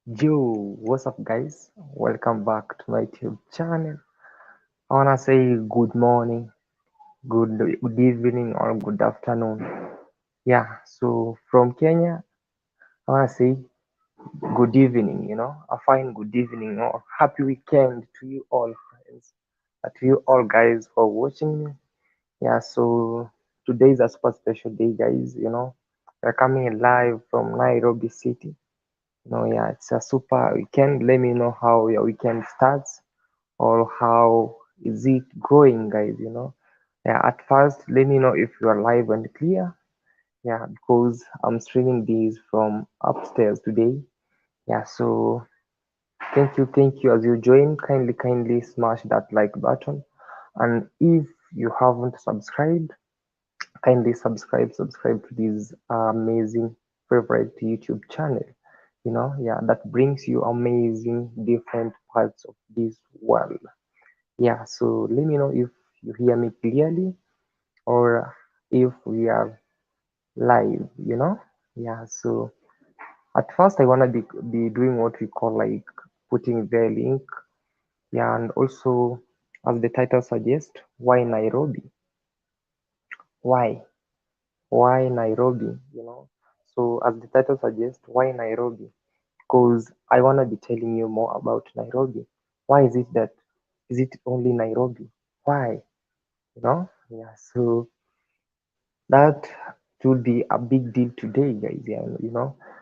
Yo, what's up, guys? Welcome back to my YouTube channel. I wanna say good morning, good evening, or good afternoon. Yeah, so from Kenya, I wanna say good evening. A fine good evening or happy weekend to you all, friends, to you all, guys, for watching me. Yeah, so today is a super special day, guys. We're coming live from Nairobi City. Yeah, it's a super weekend. Let me know how your weekend starts or how is it going, guys. Yeah, at first, let me know if you are live and clear. Yeah, because I'm streaming these from upstairs today. Yeah, so thank you. As you join, kindly smash that like button. And if you haven't subscribed, kindly subscribe to this amazing favorite YouTube channel. Yeah, that brings you amazing different parts of this world. Yeah, so let me know if you hear me clearly or if we are live. Yeah, so at first I wanna be doing what we call like putting the link. Yeah, and also as the title suggests, why Nairobi? Why? Why Nairobi? So as the title suggests, why Nairobi? Because I wanna be telling you more about Nairobi. Why is it that is it only Nairobi? Why? Yeah, so that should be a big deal today, guys. Yeah.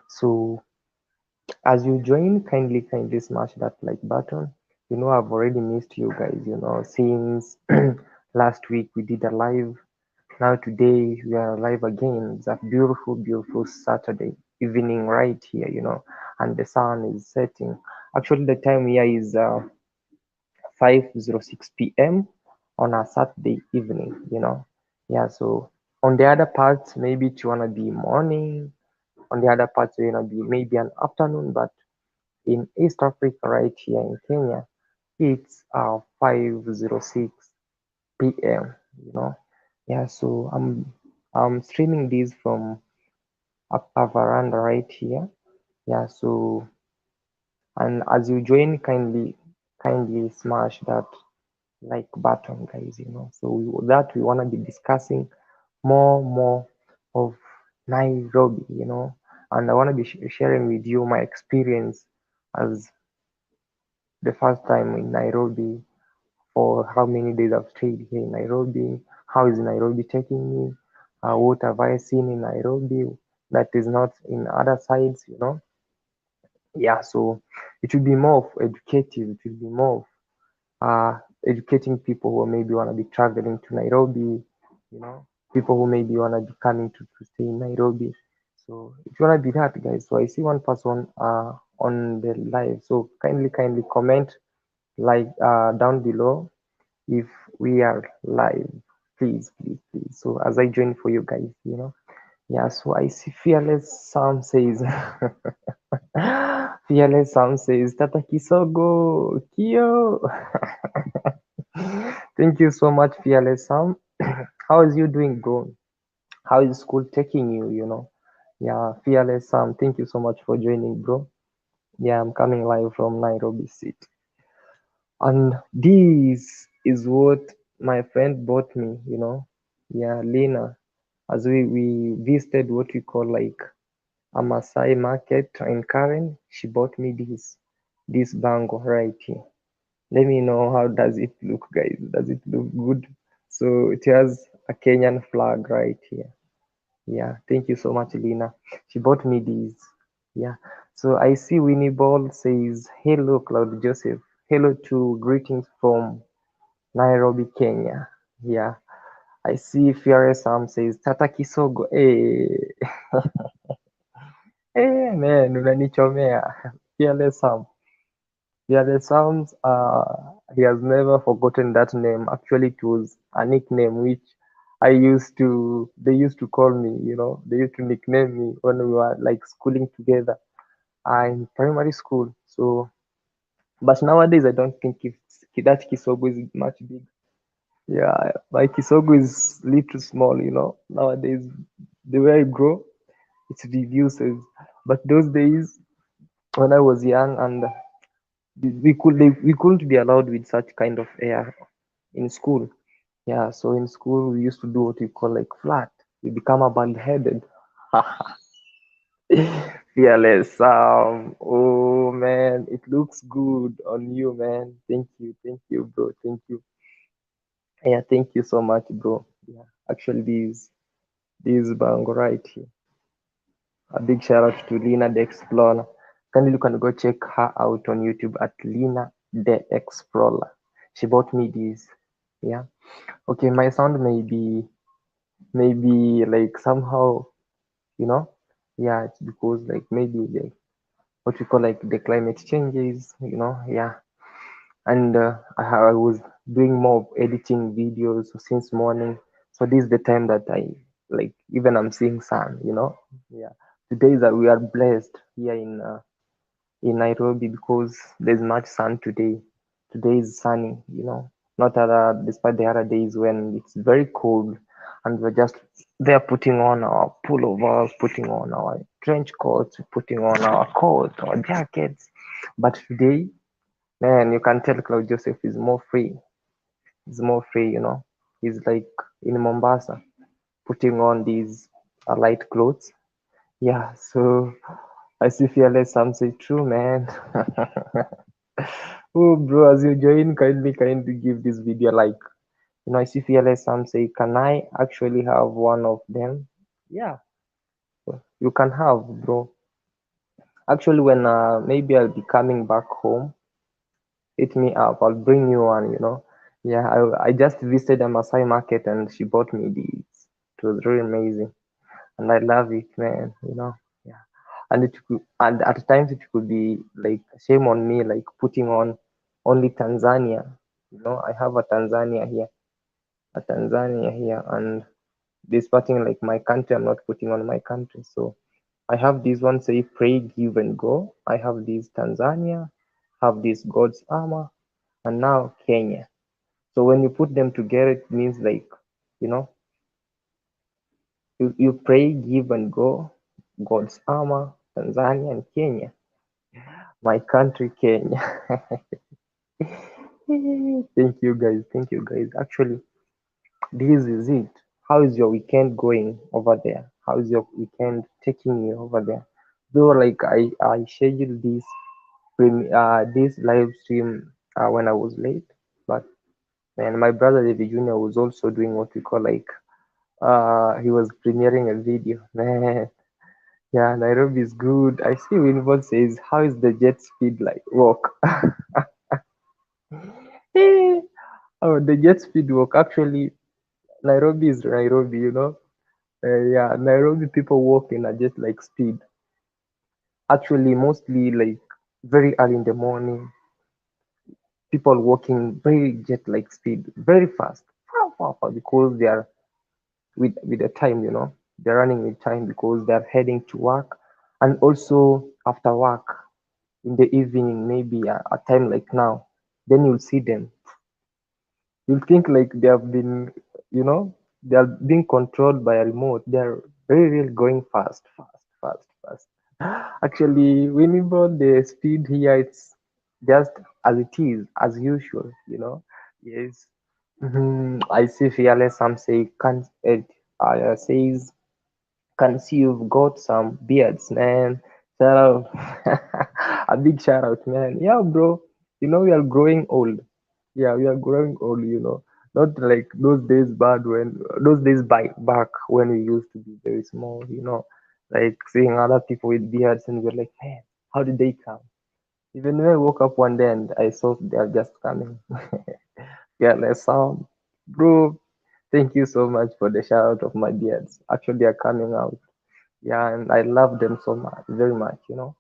So as you join, kindly smash that like button. I've already missed you guys. Since last week we did a live. Now today we are live again. It's a beautiful Saturday evening right here. And the sun is setting. Actually, the time here is 5:06 p.m. on a Saturday evening. Yeah, so on the other parts, maybe it's gonna be morning. On the other parts, it's gonna be maybe an afternoon. But in East Africa, right here in Kenya, it's 5:06 p.m. You know, yeah. So I'm streaming this from a veranda right here. Yeah. So and as you join, kindly smash that like button, guys. So we want to be discussing more of Nairobi. And I want to be sharing with you my experience as the first time in Nairobi, for how many days I've stayed here in Nairobi. How is Nairobi taking me? What have I seen in Nairobi that is not in other sides? Yeah, so it will be more of educative. It will be more of educating people who maybe want to be traveling to Nairobi, you know, people who maybe want to be coming to stay in Nairobi. So if you want to be that, guys, so I see one person on the live. So kindly comment like down below if we are live. Please. So as I join for you guys. Yeah, so I see Fearless Sam says Fearless Sam says Tata Kisogo Kyo. Thank you so much, Fearless Sam. How is you doing, bro? How is school taking you? Yeah, Fearless Sam, thank you so much for joining, bro. Yeah, I'm coming live from Nairobi City. And this is what my friend bought me. Yeah, Lena. As we visited what we call like a Maasai market in Karen, she bought me this bangle right here. Let me know how does it look, guys. Does it look good? So it has a Kenyan flag right here. Yeah, thank you so much, Lina. She bought me these. Yeah. So I see Winnie Ball says, "Hello, Cloud Joseph. Hello to greetings from Nairobi, Kenya." Yeah. I see Fiore Sam says, "Tata Kisogo." Hey, hey man, unanichomea. Fearless Sam. Fearless Sam's he has never forgotten that name. Actually, it was a nickname which they used to call me. They used to nickname me when we were like schooling together in primary school. So, but nowadays I don't think that Kisogo is much big. Yeah, my Kisogo is little small. Nowadays, the way I grow, it reduces. But those days, when I was young, and we couldn't be allowed with such kind of air in school. Yeah, so in school we used to do what we call like flat. We become a bald headed. Fearless. Oh man, it looks good on you, man. Thank you, bro. Thank you. Yeah, thank you so much, bro. Yeah, actually, this bango right here. A big shout out to Lina the Explorer. Kindly you can go check her out on YouTube at Lina the Explorer. She bought me this. Yeah. Okay, my sound maybe like somehow, you know. Yeah, it's because like maybe like what we call like the climate changes, you know. Yeah. And I was doing more editing videos since morning. So this is the time that I like even I'm seeing sun, you know. Yeah. Today that we are blessed here in Nairobi because there's much sun today. Today is sunny, you know. Not other despite the other days when it's very cold and we're just there putting on our pullovers, putting on our trench coats, putting on our coats, our jackets. But today, man, you can tell Claude Joseph is more free. He's more free, you know. He's like in Mombasa, putting on these light clothes. Yeah, so I see fearless some say true, man. Oh, bro, as you join, kindly give this video a like. You know, I see fearless some say, can I actually have one of them? Yeah, you can have, bro. Actually, when maybe I'll be coming back home, hit me up. I'll bring you one, you know. Yeah, I just visited a Masai market and she bought me these. It was really amazing. And I love it, man, you know. Yeah. And it could, and at times it could be like shame on me, like putting on only Tanzania. You know, I have a Tanzania here, and this parting like my country, I'm not putting on my country. So I have this one say pray, give and go. I have this Tanzania, have this God's armor, and now Kenya. So when you put them together, it means like, you know, you pray, give and go, God's armor, Tanzania and Kenya. My country, Kenya. Thank you guys. Thank you guys. Actually, this is it. How is your weekend going over there? How is your weekend taking you over there? Though like I scheduled this live stream when I was late, but man, my brother David Jr. was also doing what we call like he was premiering a video. Man, yeah, Nairobi is good. I see Winford says, how is the jet speed like walk? Oh, the jet speed walk. Actually, Nairobi is Nairobi, you know. Yeah, Nairobi people walk in a jet like speed. Actually, mostly like very early in the morning, people walking very jet like speed, very fast, because they are with the time, you know. They're running with time because they're heading to work, and also after work in the evening, maybe a time like now, then you'll see them. You'll think like they have been, you know, they are being controlled by a remote. They're really going fast. Actually, whenever the speed here, it's just as it is, as usual, you know. Yes. I see fearless. Some say can't. It says can see you've got some beards, man. Shout out. A big shout out, man. Yeah, bro. You know, we are growing old. Yeah, we are growing old, you know. Not like those days back when we used to be very small, you know. Like seeing other people with beards and we're like, man, how did they come? Even when I woke up one day and I saw they are just coming. Yeah, let's bro. Thank you so much for the shout out of my beards. Actually, they are coming out. Yeah, and I love them so much, very much, you know.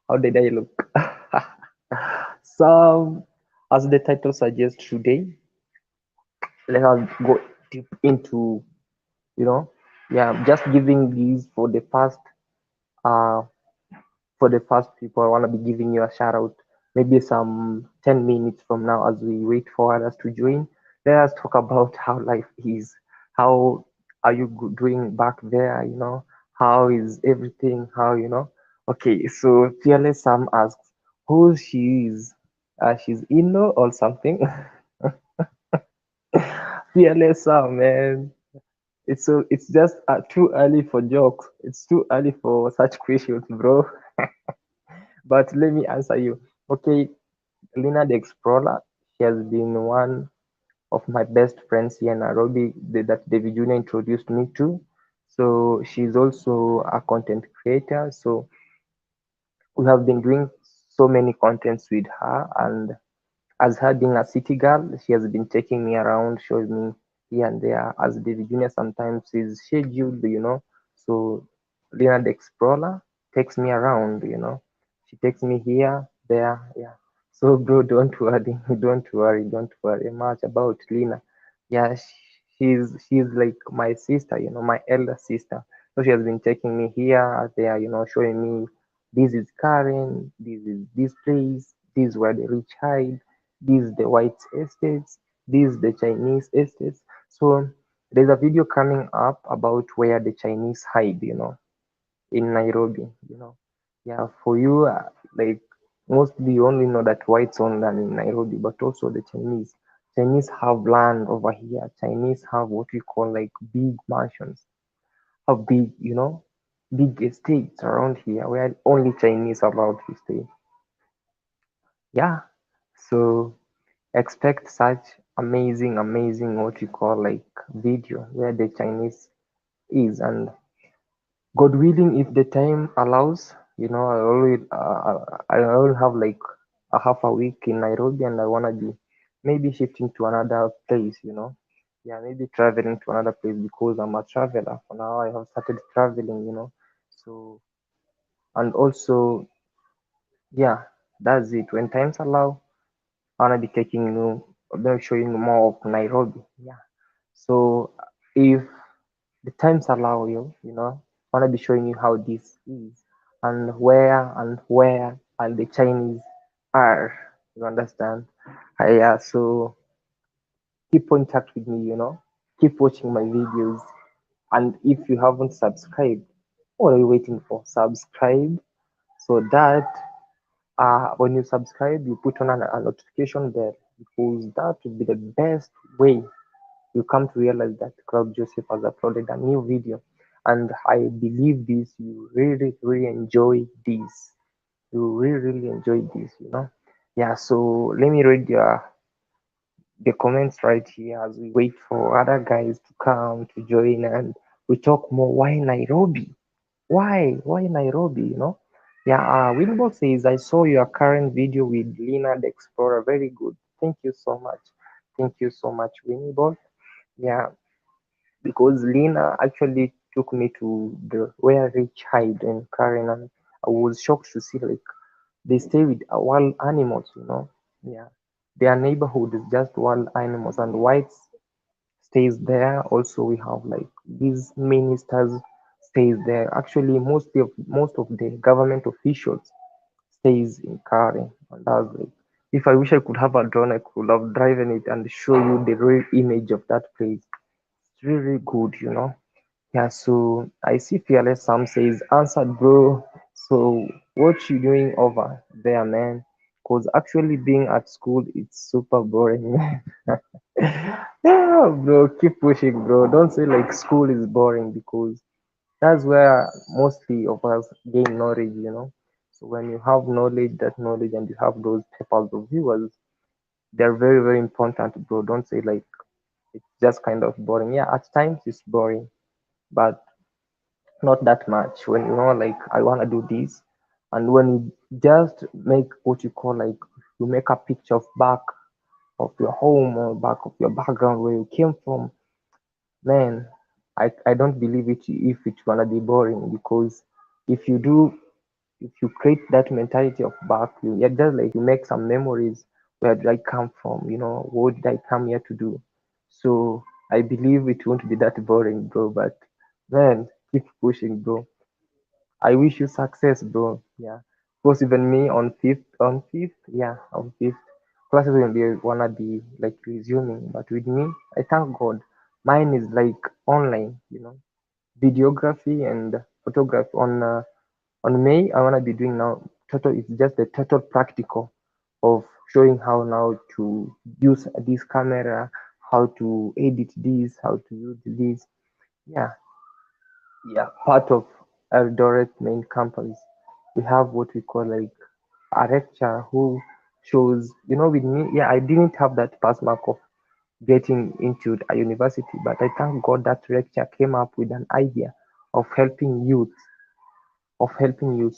How did I look? So, as the title suggests today, let us go deep into, you know, yeah, just giving these uh, for the first people. I want to be giving you a shout out maybe some 10 minutes from now as we wait for others to join. Let us talk about how life is. How are you doing back there? You know, how is everything? How, you know? Okay, so Fearless Sam asks who she is. She's Indo or something. Fearless Sam, man. It's just too early for jokes. It's too early for such questions, bro. But let me answer you. Okay, Lina the Explorer. She has been one of my best friends here in Nairobi that David Jr. introduced me to. So she's also a content creator. So we have been doing so many contents with her, and as her being a city girl, she has been taking me around, showing me here and there. As David Jr. sometimes is scheduled. So Lena the Explorer takes me around. She takes me here, there, yeah. So bro, don't worry, don't worry much about Lena. Yeah, she's like my sister, my elder sister. So she has been taking me here, there, showing me this is Karen, this is this place, this is where the rich hide, this is the white estates, this is the Chinese estates. So there's a video coming up about where the Chinese hide, in Nairobi. Yeah, for you, like mostly you only know that whites own land in Nairobi, but also the Chinese. Chinese have land over here. Chinese have what we call like big mansions, have big estates around here where only Chinese are allowed to stay. Yeah, so expect such amazing what you call like video where the Chinese is, and God willing, if the time allows, I will have like a half a week in Nairobi, and I wanna be maybe shifting to another place. Yeah, maybe traveling to another place because I'm a traveler. For now, I have started traveling. So, and also, yeah, that's it. When times allow, I wanna be taking you, maybe showing you more of Nairobi. Yeah. So if the times allow you, I wanna be showing you how this is and where and the Chinese are. You understand? Yeah. So keep in touch with me. Keep watching my videos, and if you haven't subscribed, what are you waiting for? Subscribe so that when you subscribe, you put on a notification bell, because that will be the best way you come to realize that Cloud Joseph has uploaded a new video. And I believe this, you really enjoy this. You really enjoy this. Yeah, so let me read the comments right here as we wait for other guys to come to join and we talk more. Why Nairobi? Why Nairobi? Yeah, Wilbur says, I saw your current video with Lina the Explorer. Very good. Thank you so much. Thank you so much, Winnie. Yeah, because Lena actually took me to the where Rich hide in Karen, and I was shocked to see like they stay with wild animals. Yeah, their neighborhood is just wild animals, and whites stays there. Also, we have like these ministers stays there. Actually, most of the government officials stays in Karen, and that's like. If I wish I could have a drone, I could have driven it and show you the real image of that place. It's really good. Yeah, so I see Fearless Sam says, answered, bro. So what you doing over there, man? Cause actually being at school, it's super boring, man. Yeah, bro, keep pushing, bro. Don't say like school is boring, because that's where mostly of us gain knowledge. So when you have that knowledge, and you have those papers of viewers, they're very important, bro. Don't say like it's just kind of boring. Yeah, at times it's boring, but not that much. When like I want to do this, and when you just make what you call like you make a picture of back of your home or back of your background where you came from, man, I don't believe it if it's gonna be boring, because if you do, if you create that mentality of back, you're just like you make some memories. Where did I come from? What did I come here to do? So I believe it won't be that boring, bro. But man, keep pushing, bro. I wish you success, bro. Yeah. Because even me yeah, on fifth, classes will be wanna be like resuming. But with me, I thank God, mine is like online. Videography and photography On May, I want to be doing now total. It's just the total practical of showing how now to use this camera, how to edit this, how to use this. Yeah, yeah. Part of Eldoret main campus, we have what we call like a lecturer who shows. With me, yeah, I didn't have that pass mark of getting into a university, but I thank God that lecturer came up with an idea of helping you.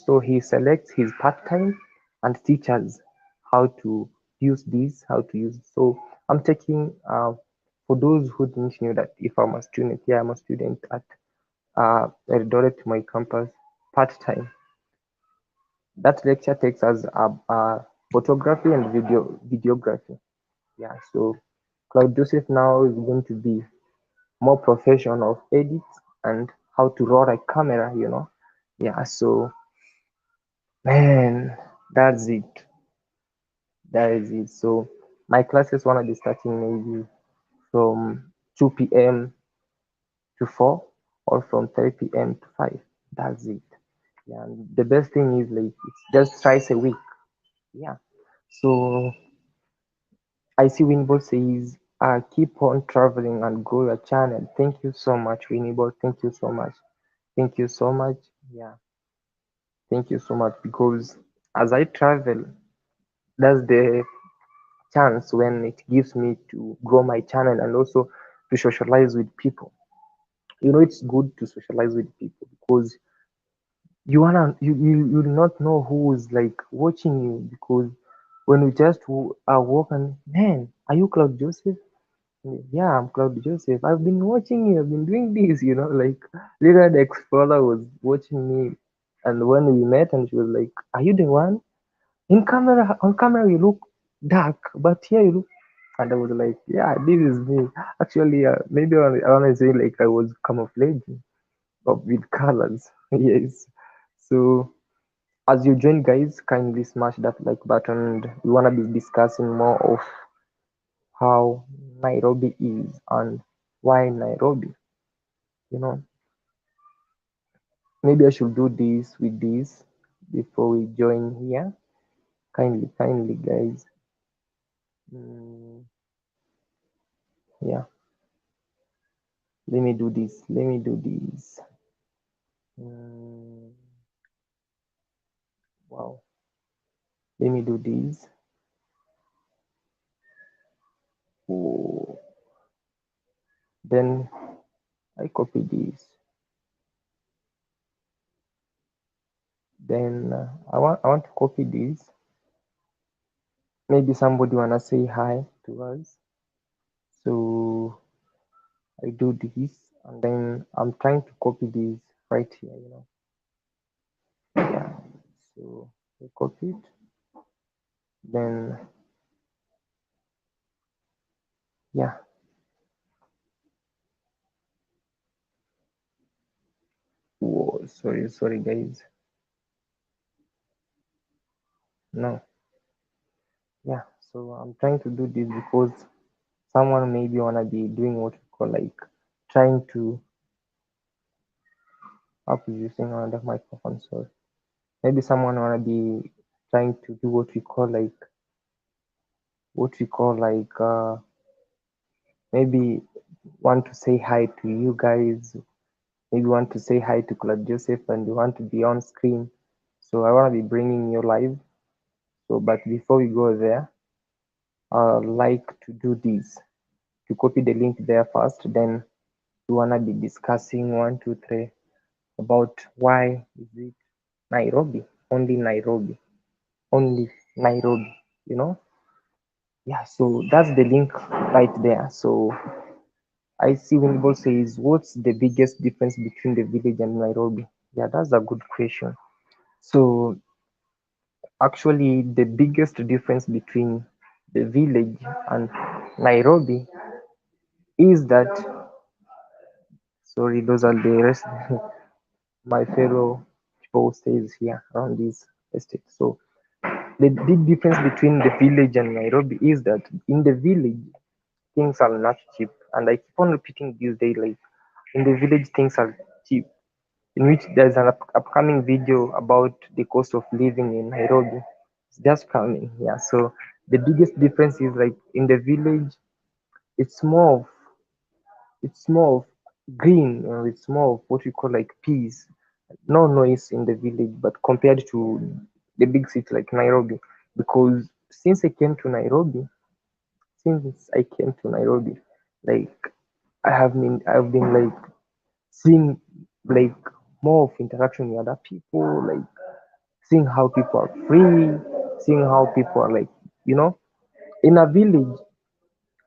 So he selects his part-time and teaches how to use this, how to use. So I'm taking, for those who didn't know that if I'm a student, yeah, I'm a student at Eldoret, my campus, part-time. That lecture takes us photography and videography. Yeah, so Cloud Joseph now is going to be more profession of edit and how to roll a camera. Yeah, so man, that's it. That is it. So my classes wanna be starting maybe from 2 p.m. to 4 or from 3 p.m. to 5. That's it. Yeah, and the best thing is like it's just twice a week. Yeah. So I see Winbo says, keep on traveling and grow your channel. Thank you so much, Winbo. Thank you so much. Thank you so much. Yeah. Thank you so much because as I travel, that's the chance when it gives me to grow my channel and also to socialize with people. It's good to socialize with people because you will not know who is like watching you because when you just are walking, man, are you Cloud Joseph? Yeah, I'm Cloud Joseph. I've been watching you. I've been doing this. Like later the explorer was watching me, and when we met, and she was like, "Are you the one?" On camera, you look dark, but here you look. And I was like, yeah, this is me. Actually, maybe I want to say like I was camouflaging but with colors. Yes. So as you join, guys, kindly smash that like button. And we want to be discussing more of how Nairobi is and why Nairobi. You know, maybe I should do this with this before we join here. Kindly, guys. Mm, yeah. Let me do this. Let me do this. Mm, wow. Let me do this. Oh, then I copy this. Then I want to copy this. Maybe somebody wanna say hi to us. So I do this, and then I'm trying to copy this right here. Yeah. So I copy it. Then yeah. Whoa, sorry guys. No. Yeah. So I'm trying to do this because someone maybe wanna be doing what we call like trying to up using another microphone. So maybe someone wanna be trying to do what we call like maybe want to say hi to you guys, maybe want to say hi to Claude Joseph and you want to be on screen. So I wanna be bringing you live. So but before we go there, I'd like to do this to copy the link there first, then we wanna be discussing 1, 2, 3 about why is it Nairobi, only Nairobi, only Nairobi, you know? Yeah, so that's the link right there. So I see Winable says, what's the biggest difference between the village and Nairobi? Yeah, that's a good question. So actually, the biggest difference between the village and Nairobi is that, sorry, those are the rest, my fellow people stays here around this estate. So the big difference between the village and Nairobi is that in the village, things are not cheap. And I keep on repeating this day, like in the village, things are cheap. in which there's an upcoming video about the cost of living in Nairobi. It's just coming. Yeah. So the biggest difference is like in the village, it's more of it's more of green. It's more of what we call like peace. No noise in the village, but compared to the big city like Nairobi, because since I came to Nairobi, like I've been like seeing like more of interaction with other people, like seeing how people are free, seeing how people are like, you know, in a village.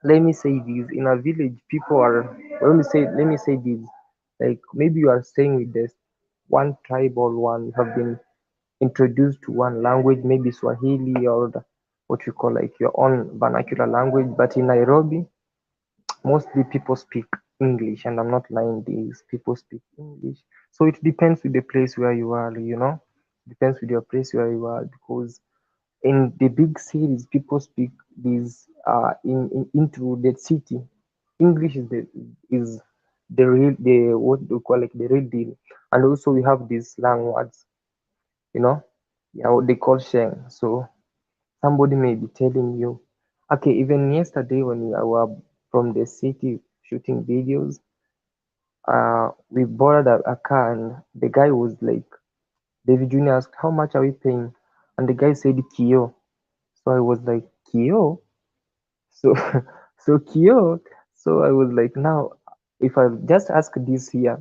Let me say this: in a village, people are. Let me say this: like maybe you are staying with this one tribe or one. You have been introduced to one language, maybe Swahili or what you call like your own vernacular language. But in Nairobi, mostly people speak English, and I'm not lying. These people speak English, so it depends with the place where you are. You know, depends with your place where you are, because in the big cities people speak these into the city. English is the real, the what do you call like the real deal. And also we have these slang words, you know, yeah, what they call slang. So somebody may be telling you, okay, even yesterday when we were from the city shooting videos, we borrowed a car, and the guy was like, David Jr. asked, how much are we paying? And the guy said Kio. So I was like, Kio? So so Kio. So I was like, now if I just ask this here,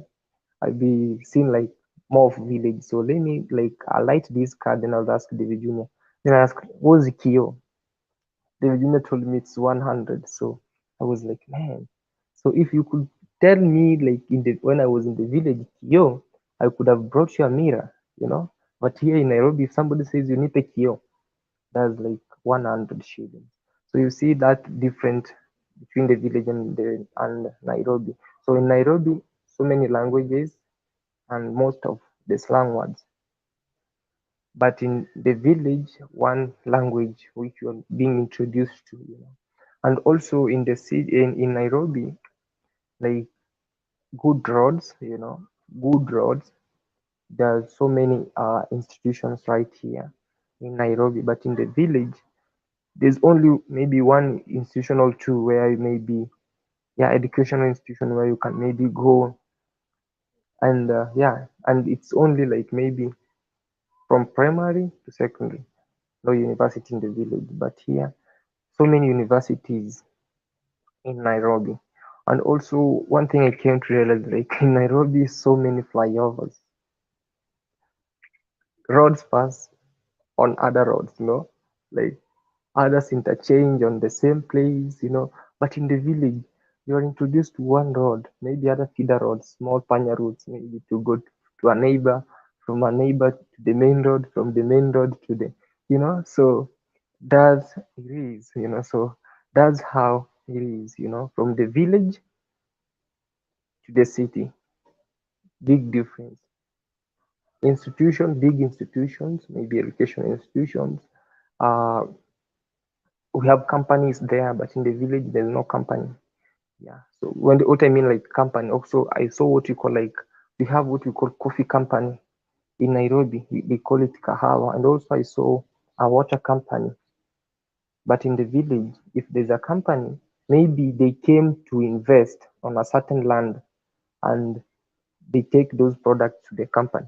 I'll be seeing like more of village. So let me like I light this card, then I'll ask David Jr. Then I ask, what's the Kio? David Jr. told me it's 100. So I was like, man. So if you could tell me like in the when I was in the village, Kio, I could have brought you a mirror, you know. But here in Nairobi, if somebody says you need a Kio, that's like 100 shillings. So you see that different between the village and Nairobi. So in Nairobi, so many languages and most of the slang words. But in the village, one language which you're being introduced to, you know. And also in the city in Nairobi, like good roads, you know, good roads. There's so many institutions right here in Nairobi, but in the village, there's only maybe one institution or two where you maybe, yeah, educational institution where you can maybe go, and yeah, and it's only like maybe from primary to secondary, no university in the village. But here, so many universities in Nairobi. And also one thing I came to realize, like in Nairobi, so many flyovers, roads pass on other roads, you know, like others interchange on the same place, you know. But in the village, you are introduced to one road, maybe other feeder roads, small panya routes, maybe to go to a neighbor, from a neighbor to the main road, from the main road to the, you know. So that's it is, you know. So that's how it is, you know, from the village to the city. Big difference. Big institutions, maybe education institutions. Uh, we have companies there, but in the village, there's no company. Yeah. So what I mean like company, also I saw what you call like we have what we call coffee company in Nairobi. They call it kahawa, and also I saw a water company. But in the village, if there's a company, maybe they came to invest on a certain land, and they take those products to the company.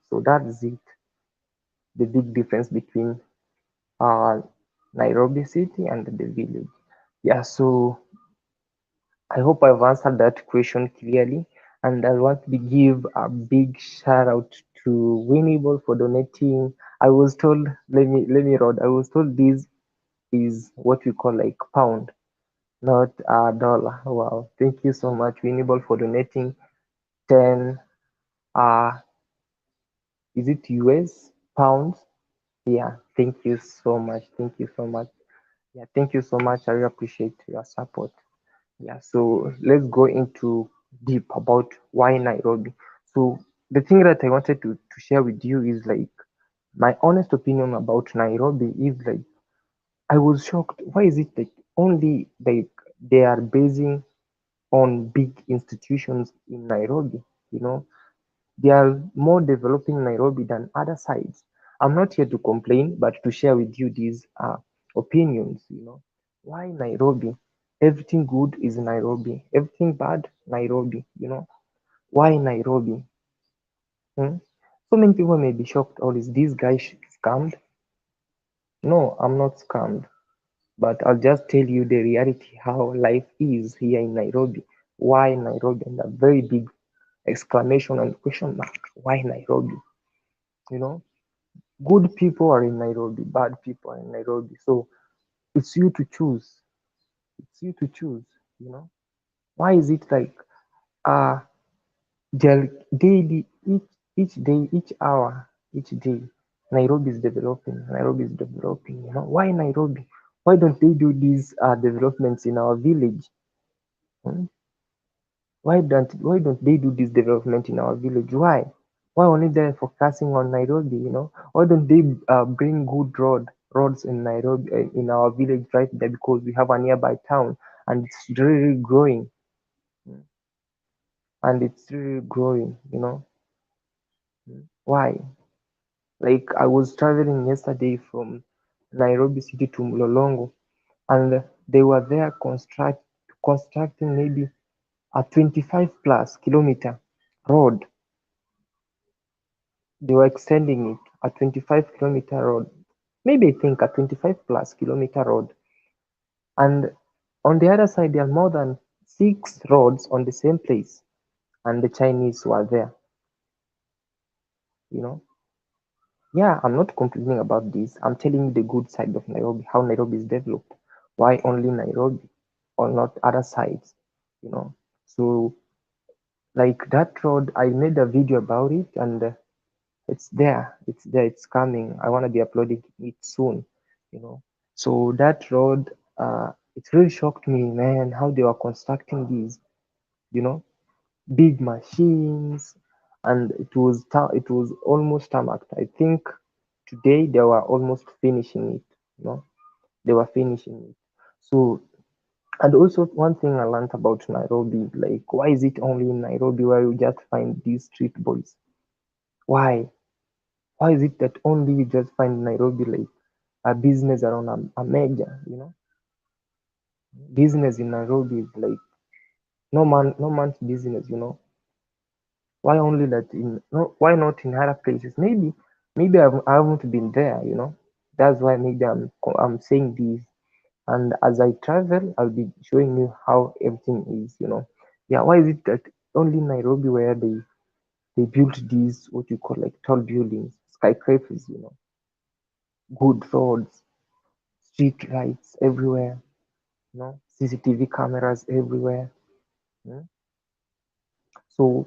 So that's it. The big difference between uh, Nairobi city and the village. Yeah. So I hope I've answered that question clearly, and I want to give a big shout out to Winnable for donating. I was told, let me read. I was told this is what we call like pound, not a dollar. Wow! Thank you so much, Winnable, for donating 10. Uh, is it US pounds? Yeah. Thank you so much. Thank you so much. Yeah. Thank you so much. I really appreciate your support. Yeah, so let's go into deep about why Nairobi. So the thing that I wanted to share with you is like my honest opinion about Nairobi is like I was shocked. Why is it like only like they are basing on big institutions in Nairobi? You know, They are more developing Nairobi than other sides. I'm not here to complain, but to share with you these opinions. Why Nairobi? Everything good is Nairobi. Everything bad, Nairobi. Why Nairobi? Hmm? So many people may be shocked. Or is this guy scammed? No, I'm not scammed. But I'll just tell you the reality how life is here in Nairobi. Why Nairobi? And a very big exclamation and question mark. Why Nairobi? You know, good people are in Nairobi, bad people are in Nairobi. So it's you to choose. It's you to choose. You know, why is it like uh daily each day, each hour, each day, Nairobi is developing. Nairobi is developing. Why Nairobi? Why don't they do these developments in our village? Hmm? Why don't they do this development in our village? Why only they're focusing on Nairobi? Why don't they bring good roads in Nairobi, in our village right there, because we have a nearby town and it's really growing. Mm. And it's really growing. Why? Like I was traveling yesterday from Nairobi city to Mlolongo, and they were there constructing maybe a 25 plus kilometer road. They were extending it, a 25-kilometer road, maybe I think a 25 plus kilometer road. And on the other side, there are more than 6 roads on the same place, and the Chinese were there. You know, yeah, I'm not complaining about this. I'm telling you the good side of Nairobi, how Nairobi is developed. Why only Nairobi or not other sides? You know, so like that road, I made a video about it, and it's there, it's coming. I want to be uploading it soon. you know so that road, it really shocked me, man, how they were constructing these, you know big machines. And it was almost tarmacked. I think today they were almost finishing it. They were finishing it. So, and also one thing I learned about Nairobi, like, why is it only in Nairobi where you just find these street boys? why Why is it that only you just find Nairobi like a business around a major, business in Nairobi is like no man's business. Why only that in no why not in other places? Maybe I haven't been there. That's why maybe I'm saying this. And as I travel, I'll be showing you how everything is. Yeah, why is it that only Nairobi where they built these what you call like tall buildings, skyscrapers, good roads, street lights everywhere, CCTV cameras everywhere. mm. So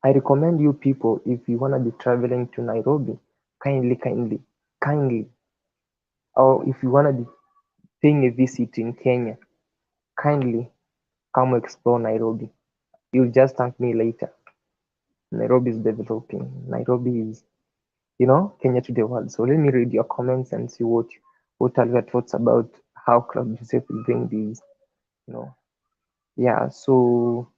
I recommend you people, if you wanna be traveling to Nairobi, kindly, or if you wanna be paying a visit in Kenya, kindly come explore Nairobi. You'll just thank me later. Nairobi is developing. Nairobi is, Kenya to the world. So let me read your comments and see what are your thoughts about how Club Joseph is doing this. You know, yeah. So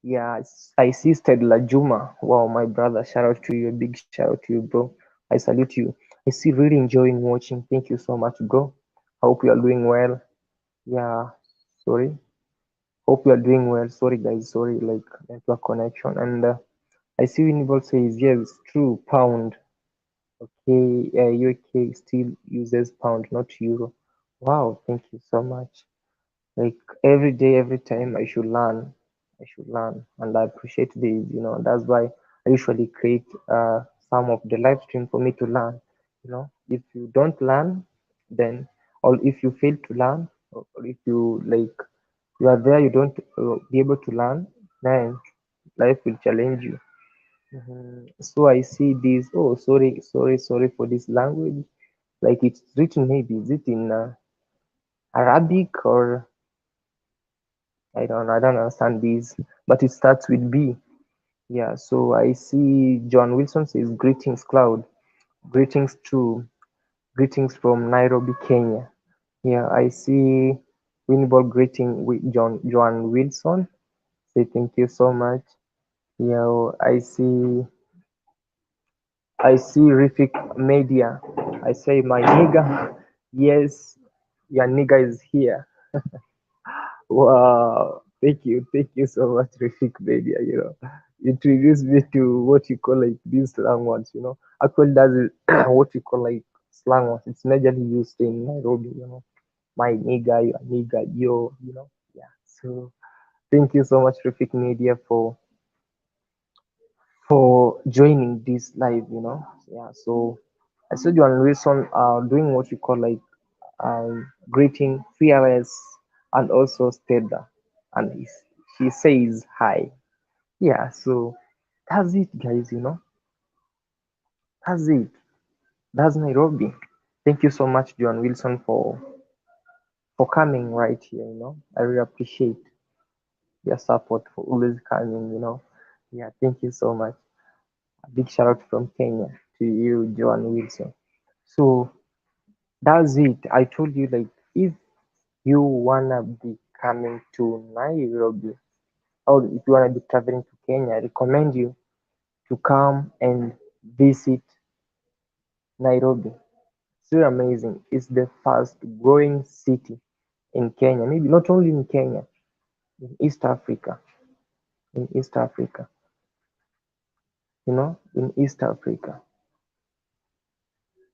yeah, I see Stedla Juma. Wow, my brother, shout out to you. A big shout out to you, bro. I salute you. I see really enjoying watching. Thank you so much, bro. Hope you are doing well. Yeah, sorry. Hope you are doing well. Sorry, guys. Sorry, like network connection. And I see Winnable says, yes, true, pound. Okay, UK still uses pound, not euro. Wow, thank you so much. Like every day, every time I should learn, and I appreciate this. That's why I usually create some of the live stream for me to learn. If you don't learn, then, or if you fail to learn, or if you like you are there, you don't be able to learn, then life will challenge you. So I see this. Oh, sorry for this language. Like it's written, maybe is it in Arabic, or I don't understand these, but it starts with B. Yeah, so I see John Wilson says, greetings, Cloud. Greetings to greetings from Nairobi, Kenya. Yeah, I see Winball greeting with John Wilson. Say thank you so much. I see Rifik Media. I say my nigga. Yes, your nigga is here. Wow, thank you so much, Rifik Media. Introduce me to what you call like these slang words. Actually, that's what you call like slang words. It's majorly used in Nairobi. My nigga, your nigga, yo. Yeah. So thank you so much, Rifik Media, for joining this live. Yeah. So I saw you and Wilson are doing what you call like greeting, fearless, and also Stella, and she says hi. Yeah, so that's it, guys. That's it. That's Nairobi. Thank you so much, John Wilson, for coming right here. I really appreciate your support for always coming. Yeah, thank you so much. A big shout out from Kenya to you, John Wilson. So that's it. I told you, like, if you wanna be coming to Nairobi, or if you wanna be traveling to Kenya, I recommend you to come and visit Nairobi. It's really amazing. It's the fast growing city in Kenya. Maybe not only in Kenya, in East Africa. In East Africa. In East Africa.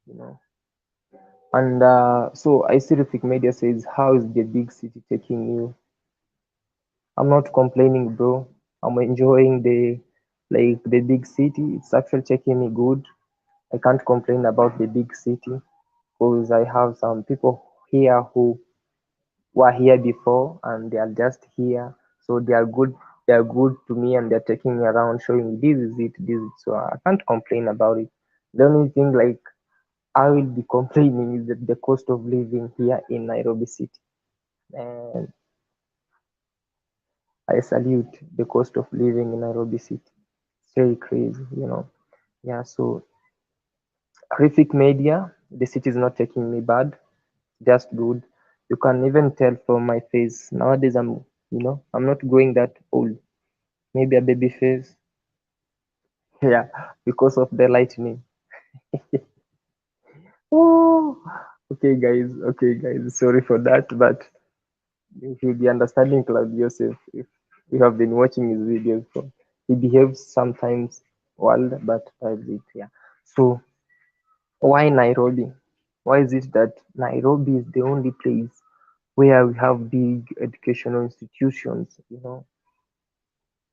You know. And so I see Rifik Media says, how is the big city taking you? I'm not complaining, bro. I'm enjoying the big city. It's actually taking me good. I can't complain about the big city because I have some people here who were here before and they are just here. So they are good to me and they're taking me around showing me this is it, this is it. So I can't complain about it. The only thing like I will be complaining is that the cost of living here in Nairobi City. And I salute the cost of living in Nairobi City. It's very crazy. Yeah, so horrific media, the city is not taking me bad, just good. You can even tell from my face. Nowadays I'm not growing that old. Maybe a baby face. Yeah, because of the lightning. Oh, okay guys, sorry for that, but you should be understanding Cloud Joseph if you have been watching his videos. So he behaves sometimes wild, but that's it. Yeah. So why Nairobi? Why is it that Nairobi is the only place where we have big educational institutions?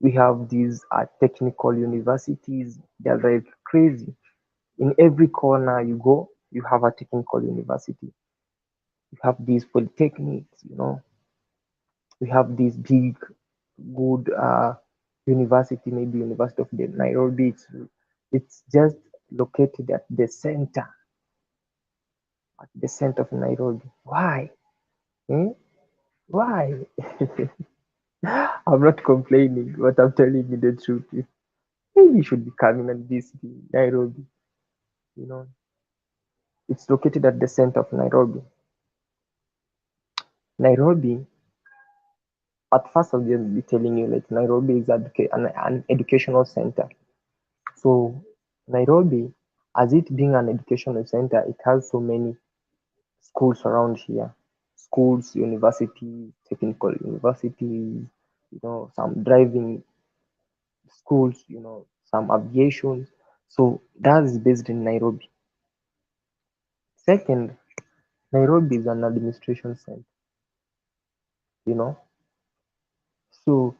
We have these technical universities. They're like crazy. In every corner you go, you have a technical university. You have these polytechnics. We have this big, good university, maybe University of the Nairobi. It's just located at the center of Nairobi. Why? Hmm? Why? I'm not complaining, but I'm telling you the truth. Maybe you should be coming and visiting Nairobi. You know, it's located at the center of Nairobi. Nairobi, at first, I'll just be telling you like Nairobi is an educational center. So, Nairobi, as it being an educational center, it has so many schools around here. Schools, universities, technical universities, some driving schools, some aviation. So, that is based in Nairobi. Second, Nairobi is an administration center, you know. So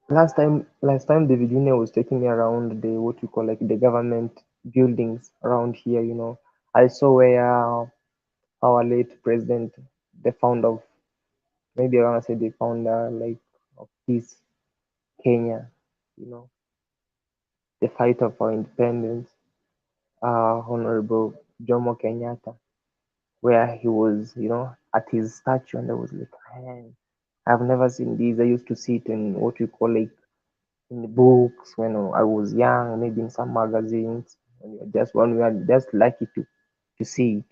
last time David Junior was taking me around the what we call like the government buildings around here, I saw where our late president, the founder of maybe I wanna say the founder like of this Kenya, you know, the fighter for independence, Honorable Jomo Kenyatta, where he was, at his statue and I was like, man, I've never seen these. I used to see it in what we call like in the books when I was young, maybe in some magazines. When we are just lucky to see it.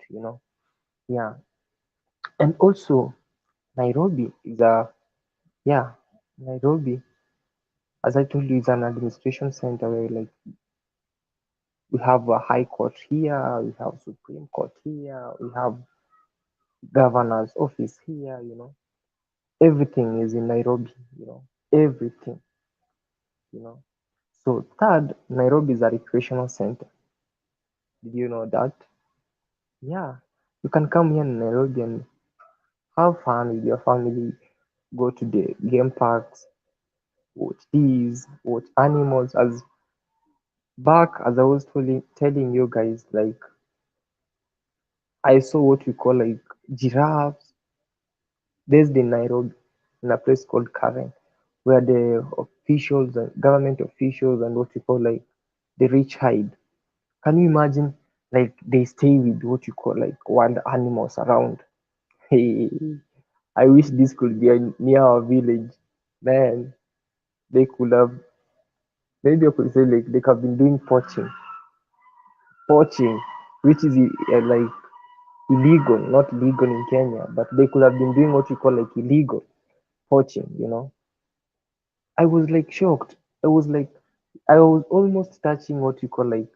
Yeah, and also Nairobi is a yeah Nairobi. As I told you, it's an administration center where like we have a high court here, we have Supreme Court here, we have governor's office here, everything is in Nairobi, everything, you know. So third, Nairobi is a recreational center. Did you know that? Yeah, you can come here in Nairobi and have fun with your family, go to the game parks, watch these, watch animals. As I was telling you guys, like I saw what we call like giraffes based in Nairobi, in a place called Karen, where the officials and government officials and what we call like the rich hide. Can you imagine? Like they stay with what you call like wild animals around. Hey, I wish this could be near our village. Man, they could have, maybe I could say like they could have been doing poaching, which is like illegal, not legal in Kenya, but they could have been doing what you call like illegal poaching. I was like shocked. I was like, I was almost touching what you call like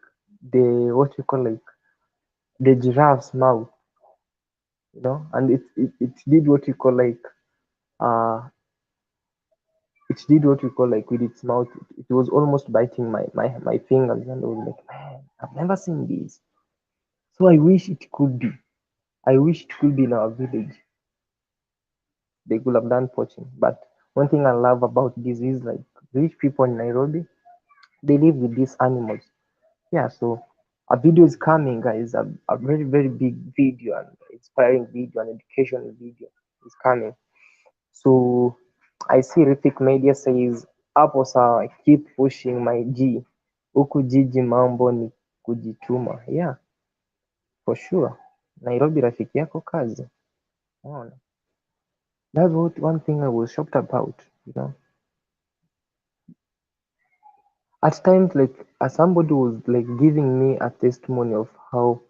what you call like the giraffe's mouth, and it did what you call like uh it did what you call like with its mouth. It was almost biting my fingers, and I was like, man, I've never seen this. So I wish it could be. I wish it could be in our village. They could have done poaching. But one thing I love about this is like rich people in Nairobi, they live with these animals. Yeah, so a video is coming, guys. A very, very big video, and inspiring video, and educational video is coming. So I see Rithik Media says hapo sawa, keep pushing my G. Huku jiji mambo ni kujituma. Yeah, for sure. Nairobi rafiki yako kazi. Unaona? That's what one thing I was shocked about. At times, like as somebody was like giving me a testimony of how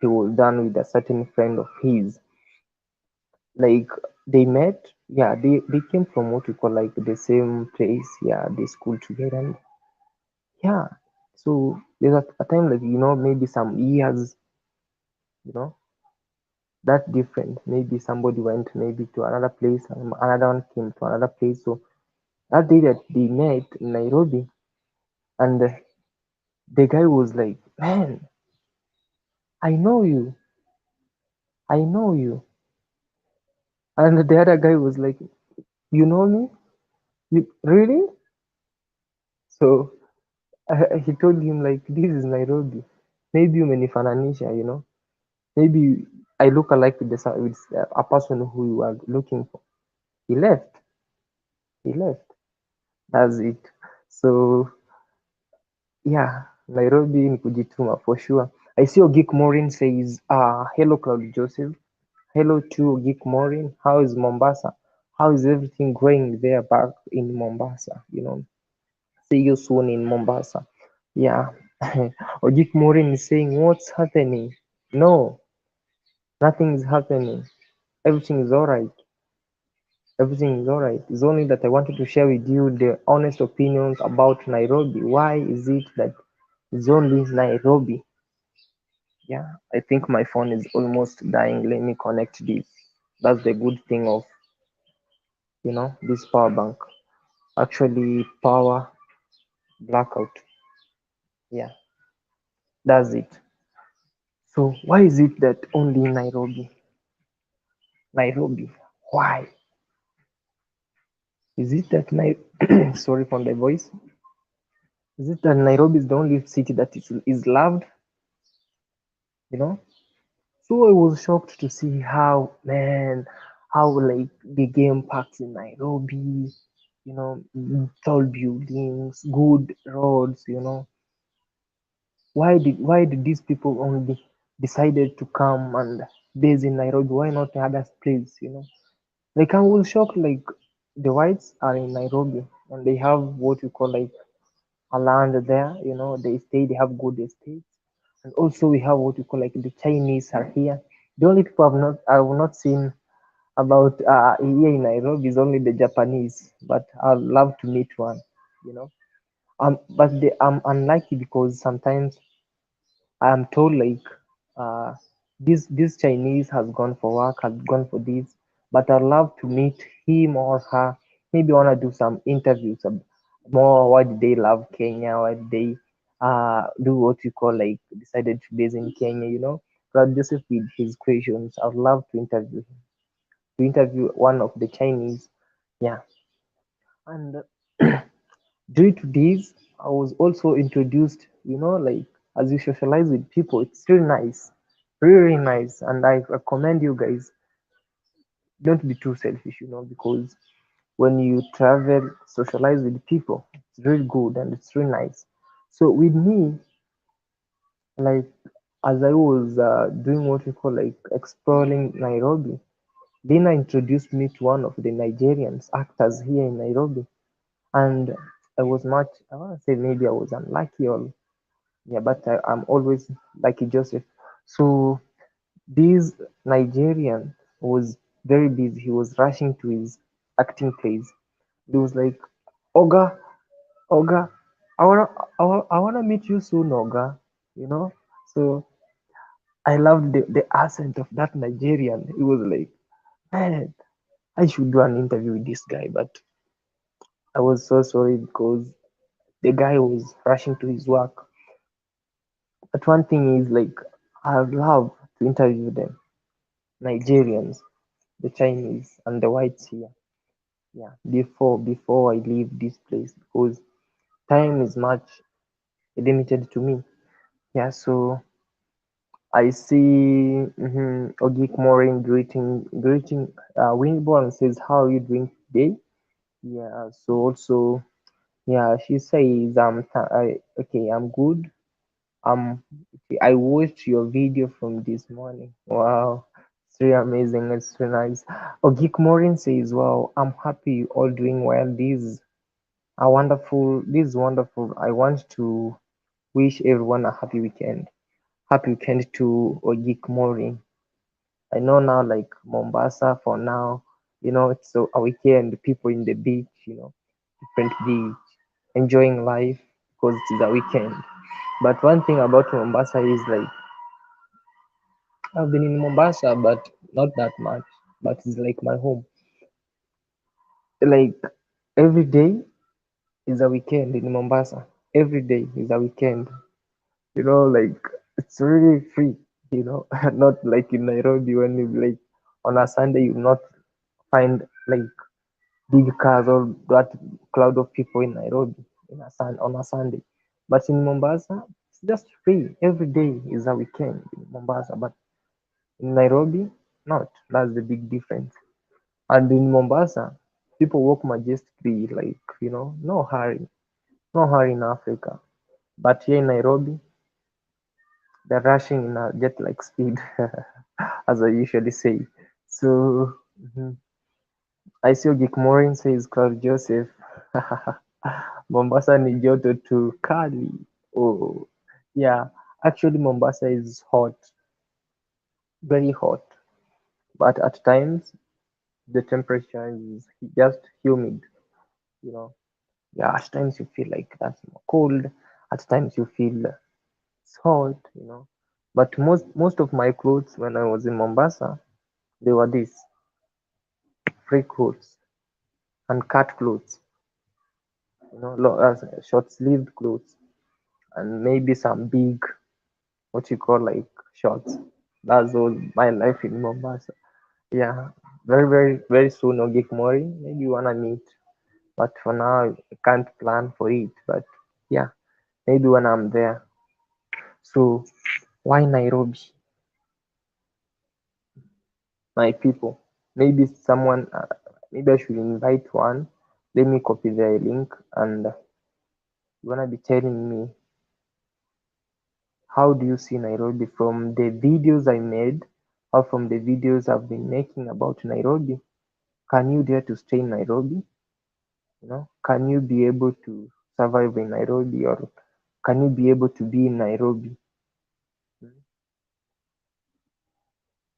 he was done with a certain friend of his. Like they met, yeah, they came from what we call like the same place, yeah, they school together, and yeah. So there's a time like maybe some years, you know, that different. Maybe somebody went maybe to another place, and another one came to another place. So that day that they met in Nairobi, and the guy was like, "Man, I know you, I know you," and the other guy was like, "You know me? You really?" So he told him like, "This is Nairobi. Maybe umenifananisha. Maybe I look alike with a person who you are looking for." He left. He left. That's it. So yeah, Nairobi ni kujituma for sure. I see Ogik Morin says, hello Claude Joseph. Hello to Ogik Morin. How is Mombasa? How is everything going there back in Mombasa? See you soon in Mombasa. Yeah. Ojik Morin is saying, what's happening? No, nothing is happening. Everything is alright. Everything is alright. It's only that I wanted to share with you the honest opinions about Nairobi. Why is it that it's only Nairobi? Yeah, I think my phone is almost dying. Let me connect this. That's the good thing of this power bank. Actually, power blackout. Yeah, that's it. So why is it that only Nairobi? Nairobi. Why? Is it that sorry for the voice? Is it that Nairobi is the only city that is loved? You know? So I was shocked to see how like the game parks in Nairobi, tall buildings, good roads. Why did these people only decided to come and base in Nairobi? Why not other place? Like I was shocked like the whites are in Nairobi and they have what you call like a land there, they have good estates. And also we have what we call like the Chinese are here. The only people I have not seen about here in Nairobi is only the Japanese, but I'd love to meet one. you know. I'm unlucky because sometimes I'm told like uh this Chinese has gone for work, has gone for this, but I'd love to meet him or her. Maybe wanna do some interviews more. Why did they love Kenya? Why did they do what you call like decided to base in Kenya? You know, Brad Joseph with his questions. I'd love to interview him, to interview one of the Chinese. Yeah, and due to this, I was also introduced, you know, like as you socialize with people, it's really nice, really nice. And I recommend you guys don't be too selfish, you know, because when you travel, socialize with people, it's really good and it's really nice. So with me, like as I was doing what we call like exploring Nairobi, Lina introduced me to one of the Nigerians actors here in Nairobi, and I was much, I want to say maybe I was unlucky or yeah, but I'm always like Joseph. So this Nigerian was very busy. He was rushing to his acting place. He was like, Oga, Oga, I wanna meet you soon, Oga. You know. So I loved the accent of that Nigerian. He was like, man, I should do an interview with this guy, but I was so sorry because the guy was rushing to his work. But one thing is like, I'd love to interview them. Nigerians, the Chinese, and the whites here. Yeah, before I leave this place because time is much limited to me. Yeah, so I see Ogik Morin greeting Winborn and says, "How are you doing today?" Yeah, so also yeah, she says, okay, I'm good. Okay, I watched your video from this morning. Wow, it's really amazing. It's really nice. Ogik Morin says, "Wow, I'm happy you all doing well. This is a wonderful. This is wonderful. I want to wish everyone a happy weekend. Happy weekend to Ogik Morin. I know now, like Mombasa for now, you know, it's a weekend. People in the beach, you know, different beach, enjoying life because it's a weekend. But one thing about Mombasa is like I've been in Mombasa, but not that much. But it's like my home. Like every day is a weekend in Mombasa. Every day is a weekend. You know, like it's really free. You know, not like in Nairobi when you like on a Sunday you not find like big cars or that crowd of people in Nairobi on a Sunday. But in Mombasa, it's just free. Every day is a weekend in Mombasa. But in Nairobi, not. That's the big difference. And in Mombasa, people walk majestically, like, you know, no hurry. No hurry in Africa. But here in Nairobi, they're rushing in a jet like speed, as I usually say. So, I see Gikmorin says Clark Joseph. Mombasa ni joto tu kali. Oh, yeah. Actually, Mombasa is hot, very hot. But at times, the temperature is just humid, you know. Yeah, at times you feel like that's more cold. At times you feel it's hot, you know. But most of my clothes when I was in Mombasa, they were these free clothes and cut clothes, you know, short sleeved clothes and maybe some big what you call like shorts. That's all my life in Mombasa. Yeah, very soon Ogik Mori. Maybe you wanna meet, but for now I can't plan for it. But yeah, maybe when I'm there. So why Nairobi, my people? Maybe someone, maybe I should invite one. Let me copy their link and you wanna be telling me how do you see Nairobi from the videos I made or from the videos I've been making about Nairobi? Can you dare to stay in Nairobi? You know, can you be able to survive in Nairobi or can you be able to be in Nairobi? Mm,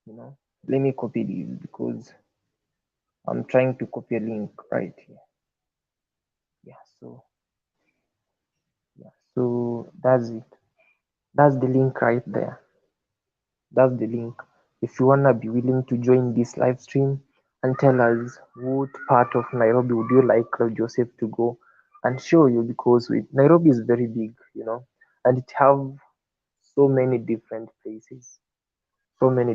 You know, let me copy this because I'm trying to copy a link right here. Yeah, so So that's it. That's the link right there. That's the link. If you wanna be willing to join this live stream and tell us what part of Nairobi would you like Joseph to go and show you, because Nairobi is very big, and it have so many different places, so many.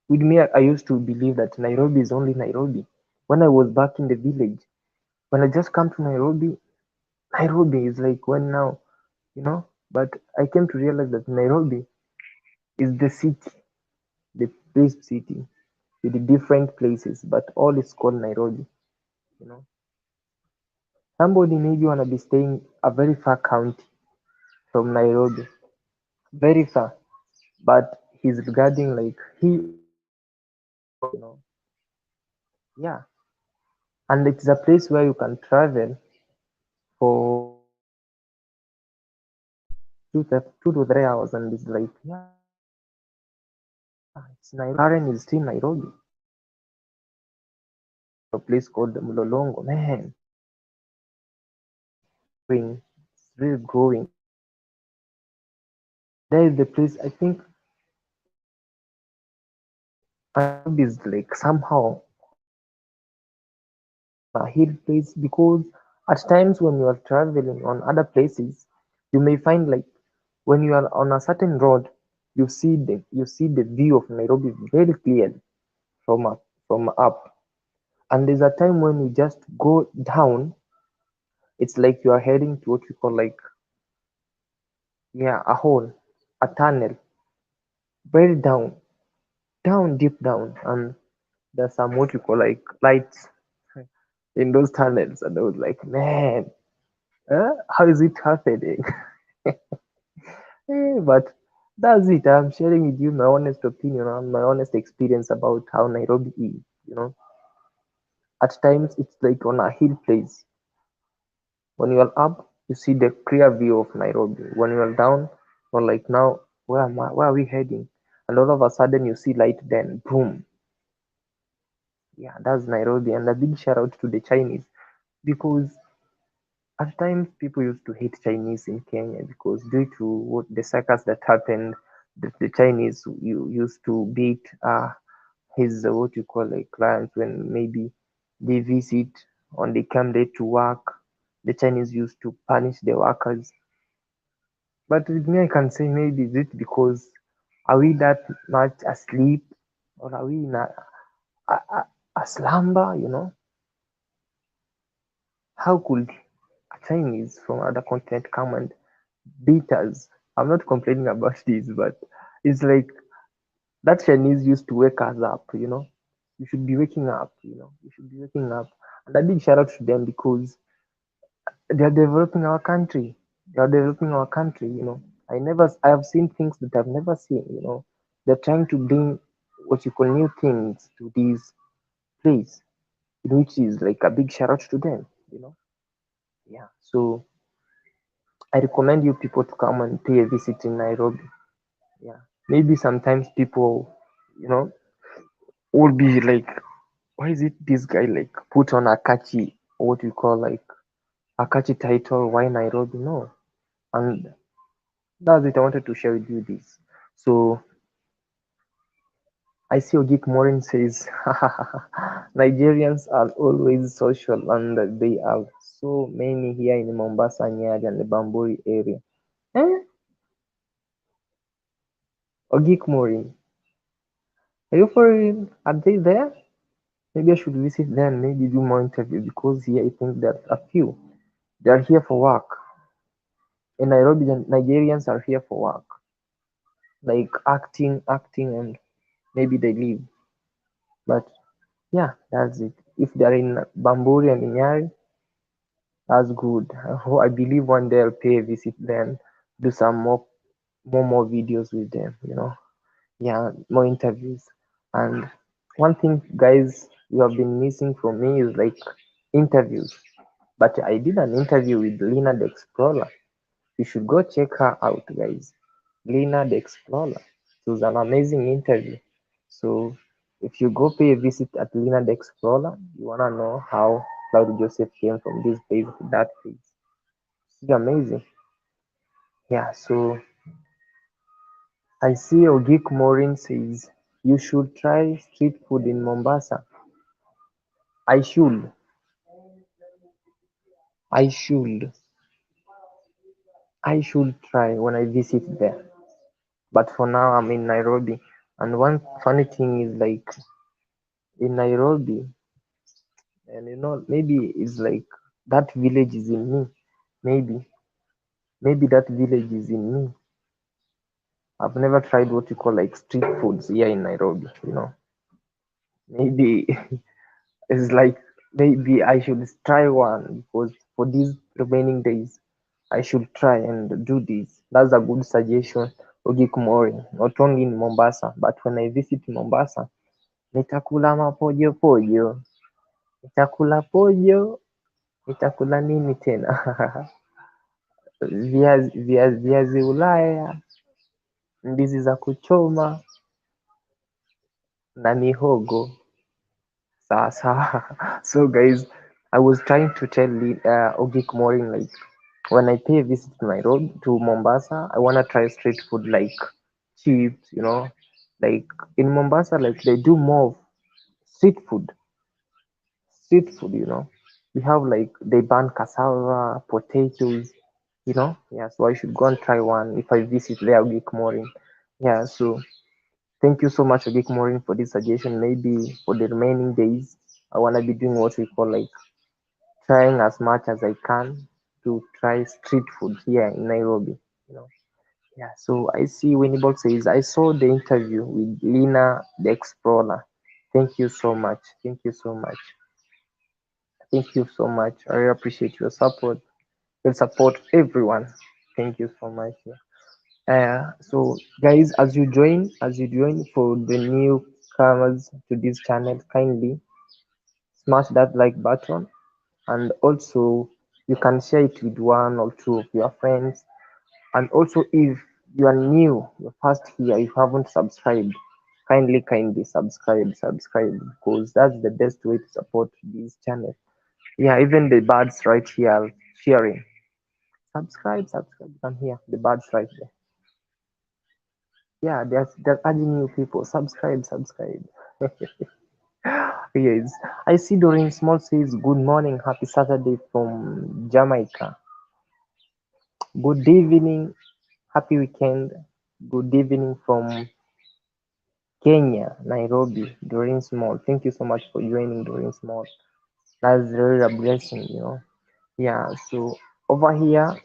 With me, I used to believe that Nairobi is only Nairobi. When I was back in the village, when I just come to Nairobi, Nairobi is like when now, But I came to realize that Nairobi is the city, the big city with the different places, but all is called Nairobi. You know, somebody maybe wanna be staying a very far county from Nairobi, very far, but he's regarding like he or she is living in Nairobi. Yeah, and it's a place where you can travel for like 2 to 3 hours, and it's like yeah, it's Nairobi. Karen is still Nairobi. Then there is a place called Mlolongo. Man, growing, it's really growing. There is the place I think Nairobi is like somehow on a hill place, because at times when you are traveling on other places, you may find like when you are on a certain road, you see the view of Nairobi very clearly from up. And there's a time when you just go down, it's like you are heading to what we call like, yeah, a hole, a tunnel, very down, down, deep down, and there's some what you call like lights in those tunnels, and I was like, man, how is it happening? But that's it. I'm sharing with you my honest opinion and my honest experience about how Nairobi is. You know, at times it's like on a hill place. When you are up, you see the clear view of Nairobi. When you are down, or like now, where are we heading? And all of a sudden you see light, then boom. Yeah, that's Nairobi. And a big shout out to the Chinese, because at times people used to hate Chinese in Kenya because due to what the circus that happened, the Chinese used to beat his what you call like clients when maybe they visit or they come there to work. The Chinese used to punish the workers. But with me, I can say maybe is it because are we that much asleep, or are we in a slumber? How could a Chinese from other continent come and beat us? I'm not complaining about this, but it's like that Chinese used to wake us up. You should be waking up. You should be waking up. And a big shout out to them because they are developing our country. They are developing our country. I have seen things that I've never seen. They're trying to bring what you call new things to this place, which is like a big shout out to them. Yeah. So I recommend you people to come and pay a visit in Nairobi. Yeah. Maybe sometimes people, you know, will be like, why is it this guy like put on a catchy, what you call like a catchy title? Why Nairobi? No. And that's it. I wanted to share with you this. So I see Ogik Morin says, Nigerians are always social, and they are so many here in Mombasa, Nyeri, and the Bamburi area. Eh? Ogik Morin, are you for real? Are they there? Maybe I should visit them, maybe do more interviews, because here I think there are a few. They are here for work. In Nairobi, the Nigerians are here for work, like acting, and maybe they leave. But yeah, that's it. If they are in Bamburi and Nyeri, that's good. I believe one day I'll pay a visit then, do some more videos with them. Yeah, more interviews. And one thing, guys, you have been missing from me is like interviews. But I did an interview with Lina the Explorer. You should go check her out, guys. Lina the Explorer. It was an amazing interview. So if you go pay a visit at Lina the Explorer, you wanna know how Cloud Joseph came from this place to that place. It's amazing. Yeah, so I see Ogik Morin says you should try street food in Mombasa. I should, I should, I should try when I visit there. But for now, I'm in Nairobi. And one funny thing is like in Nairobi, and maybe it's like that village is in me. Maybe, maybe that village is in me. I've never tried what you call like street foods here in Nairobi. Maybe it's like maybe I should try one because for these remaining days I should try and do this. That's a good suggestion, Ogikumori. Not only in Mombasa, but when I visit Mombasa, nitakula mapojo pojo, nitakula pojo, nitakula nini tena? Viazi Ulaya, ndizi za kuchoma na mihogo. Sawa sawa. So guys, I was trying to tell Ogik Morin like when I pay a visit to Nairobi to Mombasa, I wanna try street food like chips. Like in Mombasa, like they do more of street food. Street food. We have like they burn cassava, potatoes. Yeah, so I should go and try one if I visit there Ogik Morin. Yeah, so thank you so much Ogik Morin for this suggestion. Maybe for the remaining days I wanna be doing what we call like trying as much as I can to try street food here in Nairobi. You know. Yeah, so I see Winniball says I saw the interview with Lina the Explorer. Thank you so much. Thank you so much. Thank you so much. I really appreciate your support. Your support everyone. Thank you so much. Yeah. So guys, as you join for the newcomers to this channel, kindly smash that like button, and also you can share it with one or two of your friends. And also if you are new, you're first here, you haven't subscribed, kindly subscribe because that's the best way to support this channel. Yeah, even the birds right here are sharing. Subscribe, you can hear the birds right there. Yeah, they're urging you people, subscribe. Yes, I see Doreen Small says good morning, happy Saturday from Jamaica. Good evening, happy weekend. Good evening from Kenya, Nairobi, Doreen Small. Thank you so much for joining Doreen Small. That's really a blessing. Yeah, so over here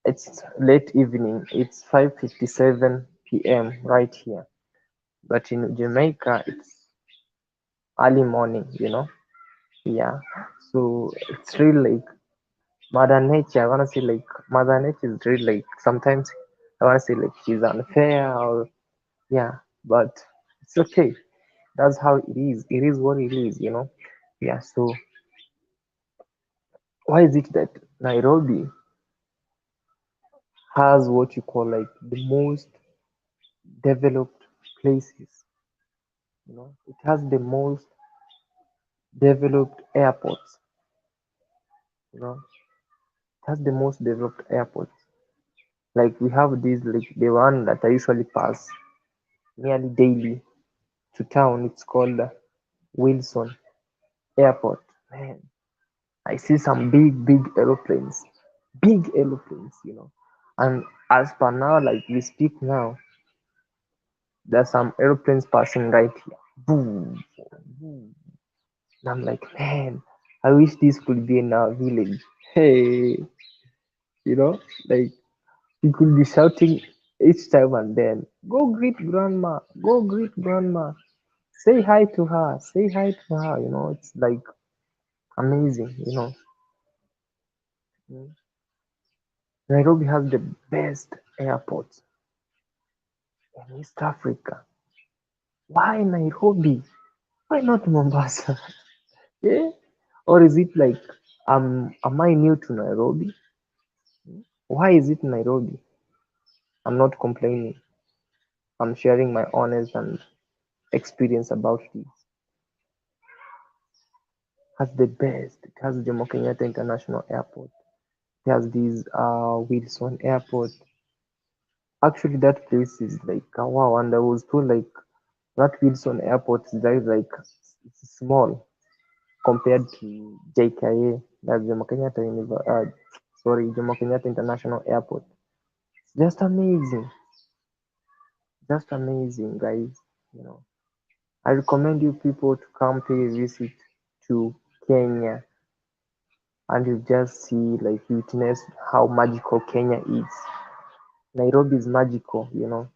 it's late evening. It's 5:57 p.m. right here. But in Jamaica it's early morning. Yeah. So it's really like Mother Nature. I wanna say like Mother Nature is really like sometimes I wanna say like she's unfair or yeah, but it's okay. That's how it is. It is what it is. Yeah, so why is it that Nairobi has what you call like the most developed places? It has the most developed airports. It has the most developed airports. Like we have these like the one that I usually pass nearly daily to town. It's called Wilson Airport. Man, I see some big big aeroplanes. And as per now, like we speak now, there's some aeroplanes passing right here. Boom, boom. And I'm like, man, I wish this could be in our village. Hey, you know, like you could be shouting each time and then, go greet grandma, go greet grandma, say hi to her, say hi to her. It's like amazing. Mm. Nairobi has the best airports in East Africa. Why Nairobi? Why not Mombasa? Yeah? Or is it like am I new to Nairobi? Why is it Nairobi? I'm not complaining. I'm sharing my honest and experience about this. Has the best. It has Jomo Kenyatta International Airport. There's this Wilson Airport. Actually, that place is like wow, and I was told like that Wilson Airport is like it's small compared to JKA, that's Jomo Kenyatta sorry, Jomo Kenyatta International Airport. Just amazing, just amazing, guys. You know, I recommend you people to come pay a visit to Kenya, and you just see like witness how magical Kenya is. Nairobi is magical, you know.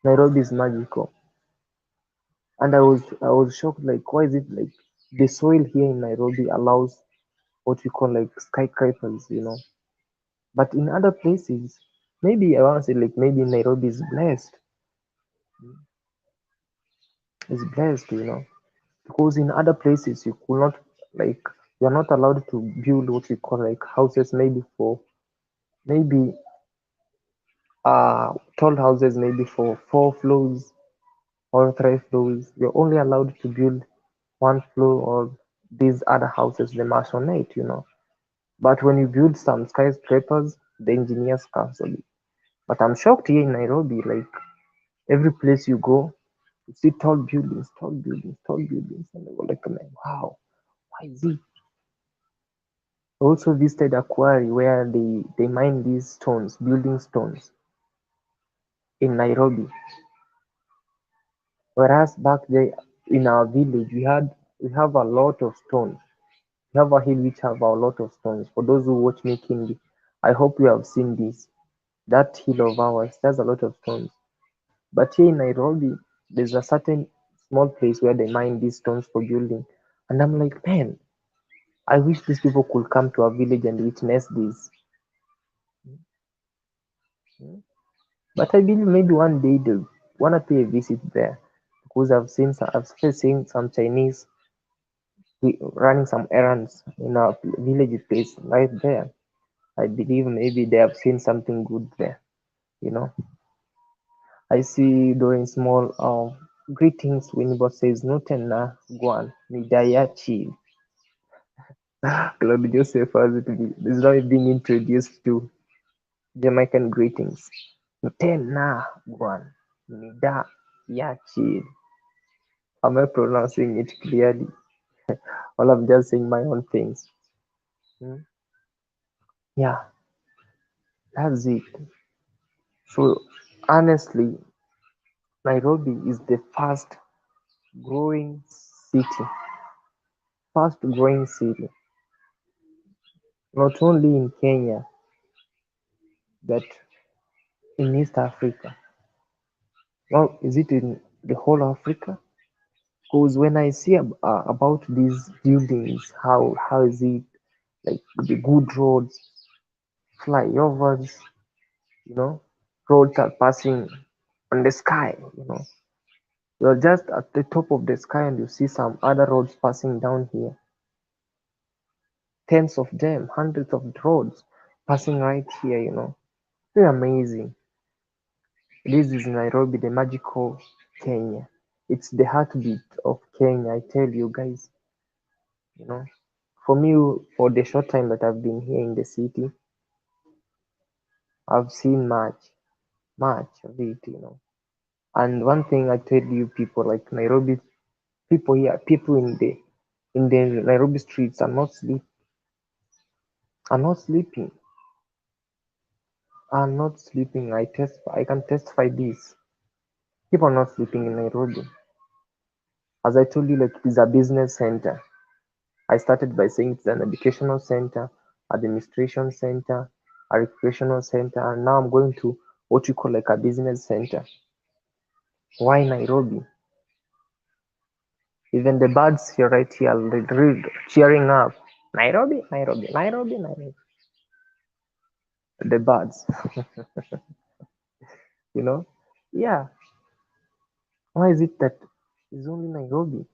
Nairobi is magical, and I was shocked like why is it like the soil here in Nairobi allows what we call like skyscrapers, you know. But in other places, maybe I want to say like maybe Nairobi is blessed, you know, because in other places you could not like you are not allowed to build what we call like houses maybe for maybe tall houses maybe for 4 floors or 3 floors. You're only allowed to build 1 floor or these other houses the maisonette, you know. But when you build some skyscrapers, the engineers cancel it. But I'm shocked here in Nairobi, like every place you go, you see tall buildings, tall buildings, tall buildings, and I go like, man, wow, why is it? I also visited a quarry where they mine these stones, building stones in Nairobi. Whereas back there in our village, we have a lot of stones. We have a hill which have a lot of stones. For those who watch me keenly, I hope you have seen this. That hill of ours, there's a lot of stones. But here in Nairobi, there's a certain small place where they mine these stones for building. And I'm like, man, I wish these people could come to our village and witness this. But I believe maybe one day they'll wanna pay a visit there because I've started seeing some Chinese running some errands in our village place right there. I believe maybe they have seen something good there. You know, I see doing small greetings when boss says no tena guan midayachi. Claude Joseph has it is now being introduced to Jamaican greetings. No tena guan midayachi. Am I pronouncing it clearly? All I'm just saying my own things. Hmm? Yeah, that's it. So honestly, Nairobi is the growing city, fast growing city, not only in Kenya but in East Africa. Well, is it in the whole Africa? Because when I see about these buildings, how is it like the good roads, flyovers, you know, roads are passing on the sky, you know. You're just at the top of the sky and you see some other roads passing down here. Tens of them, hundreds of roads passing right here, you know. Very amazing. This is Nairobi, the magical Kenya. It's the heartbeat of Kenya, I tell you guys, you know. For me, for the short time that I've been here in the city, I've seen much of it, you know. And one thing I tell you people like Nairobi people here, people in the Nairobi streets are not sleeping, are not sleeping. I can testify this. People are not sleeping in Nairobi. As I told you, like it is a business center. I started by saying it's an educational center, administration center, a recreational center, and now I'm going to what you call like a business center. Why Nairobi? Even the birds here right here are cheering up. Nairobi, Nairobi, Nairobi, Nairobi. The birds, you know? Yeah. Why is it that it's only Nairobi?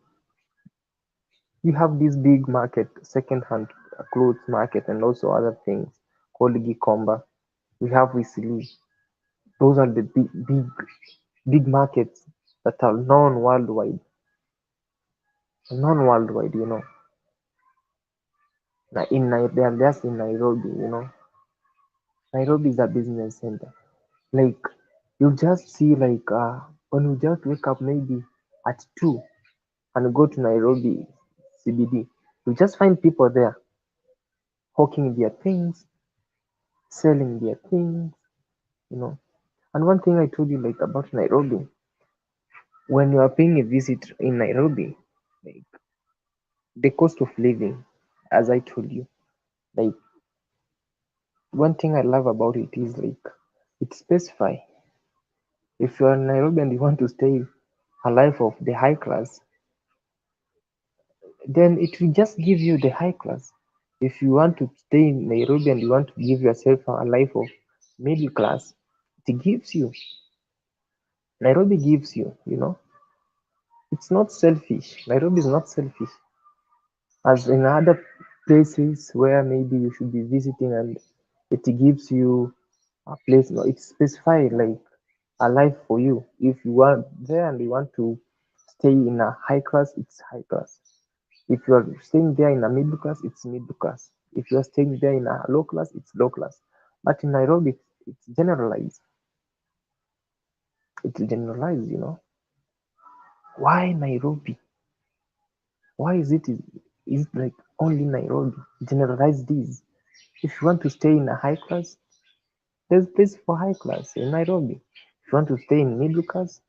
You have this big market, second-hand clothes market, and also other things called Gikomba. We have Wisili. Those are the big markets that are known worldwide, you know. They are just in Nairobi. Nairobi is a business center. Like you just see like when you just wake up maybe at 2 and go to Nairobi CBD, you just find people there hawking their things, selling their things, you know. And one thing I told you like about Nairobi, when you are paying a visit in Nairobi, like the cost of living, as I told you, like one thing I love about it is like it specify if you are in Nairobi and you want to stay a life of the high class, then it will just give you the high class. If you want to stay in Nairobi and you want to give yourself a life of middle class, it gives you. Nairobi gives you. It's not selfish. Nairobi is not selfish. As in other places where maybe you should be visiting and it gives you a place, no, it's specified like a life for you. If you are there and you want to stay in a high class, it's high class. If you are staying there in a middle class, it's middle class. If you are staying there in a low class, it's low class. But in Nairobi, it's generalized. It's generalized. Why Nairobi? Why is it like only Nairobi? Generalize this. If you want to stay in a high class, there's place for high class in Nairobi. If you want to stay in middle class,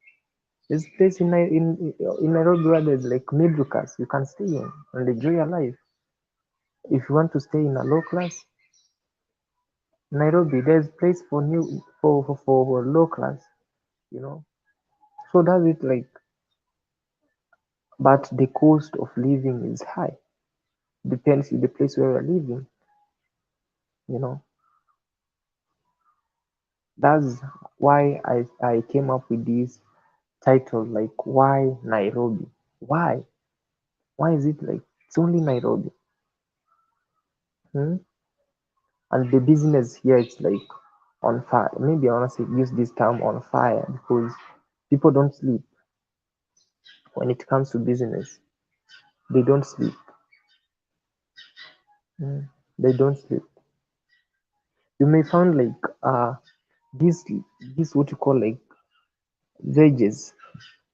there's place in Nairobi where there's like middle class you can stay in and enjoy your life. If you want to stay in a low class, Nairobi, there's place for new for low class, you know. So does it like, but the cost of living is high. Depends on the place where you're living, you know. That's why I came up with this title like why Nairobi? Why? Why is it like it's only Nairobi? Hmm? And the business here it's like on fire. Maybe I wanna say use this term on fire because people don't sleep when it comes to business. They don't sleep. Mm. They don't sleep. You may find like this this what you call like veggies,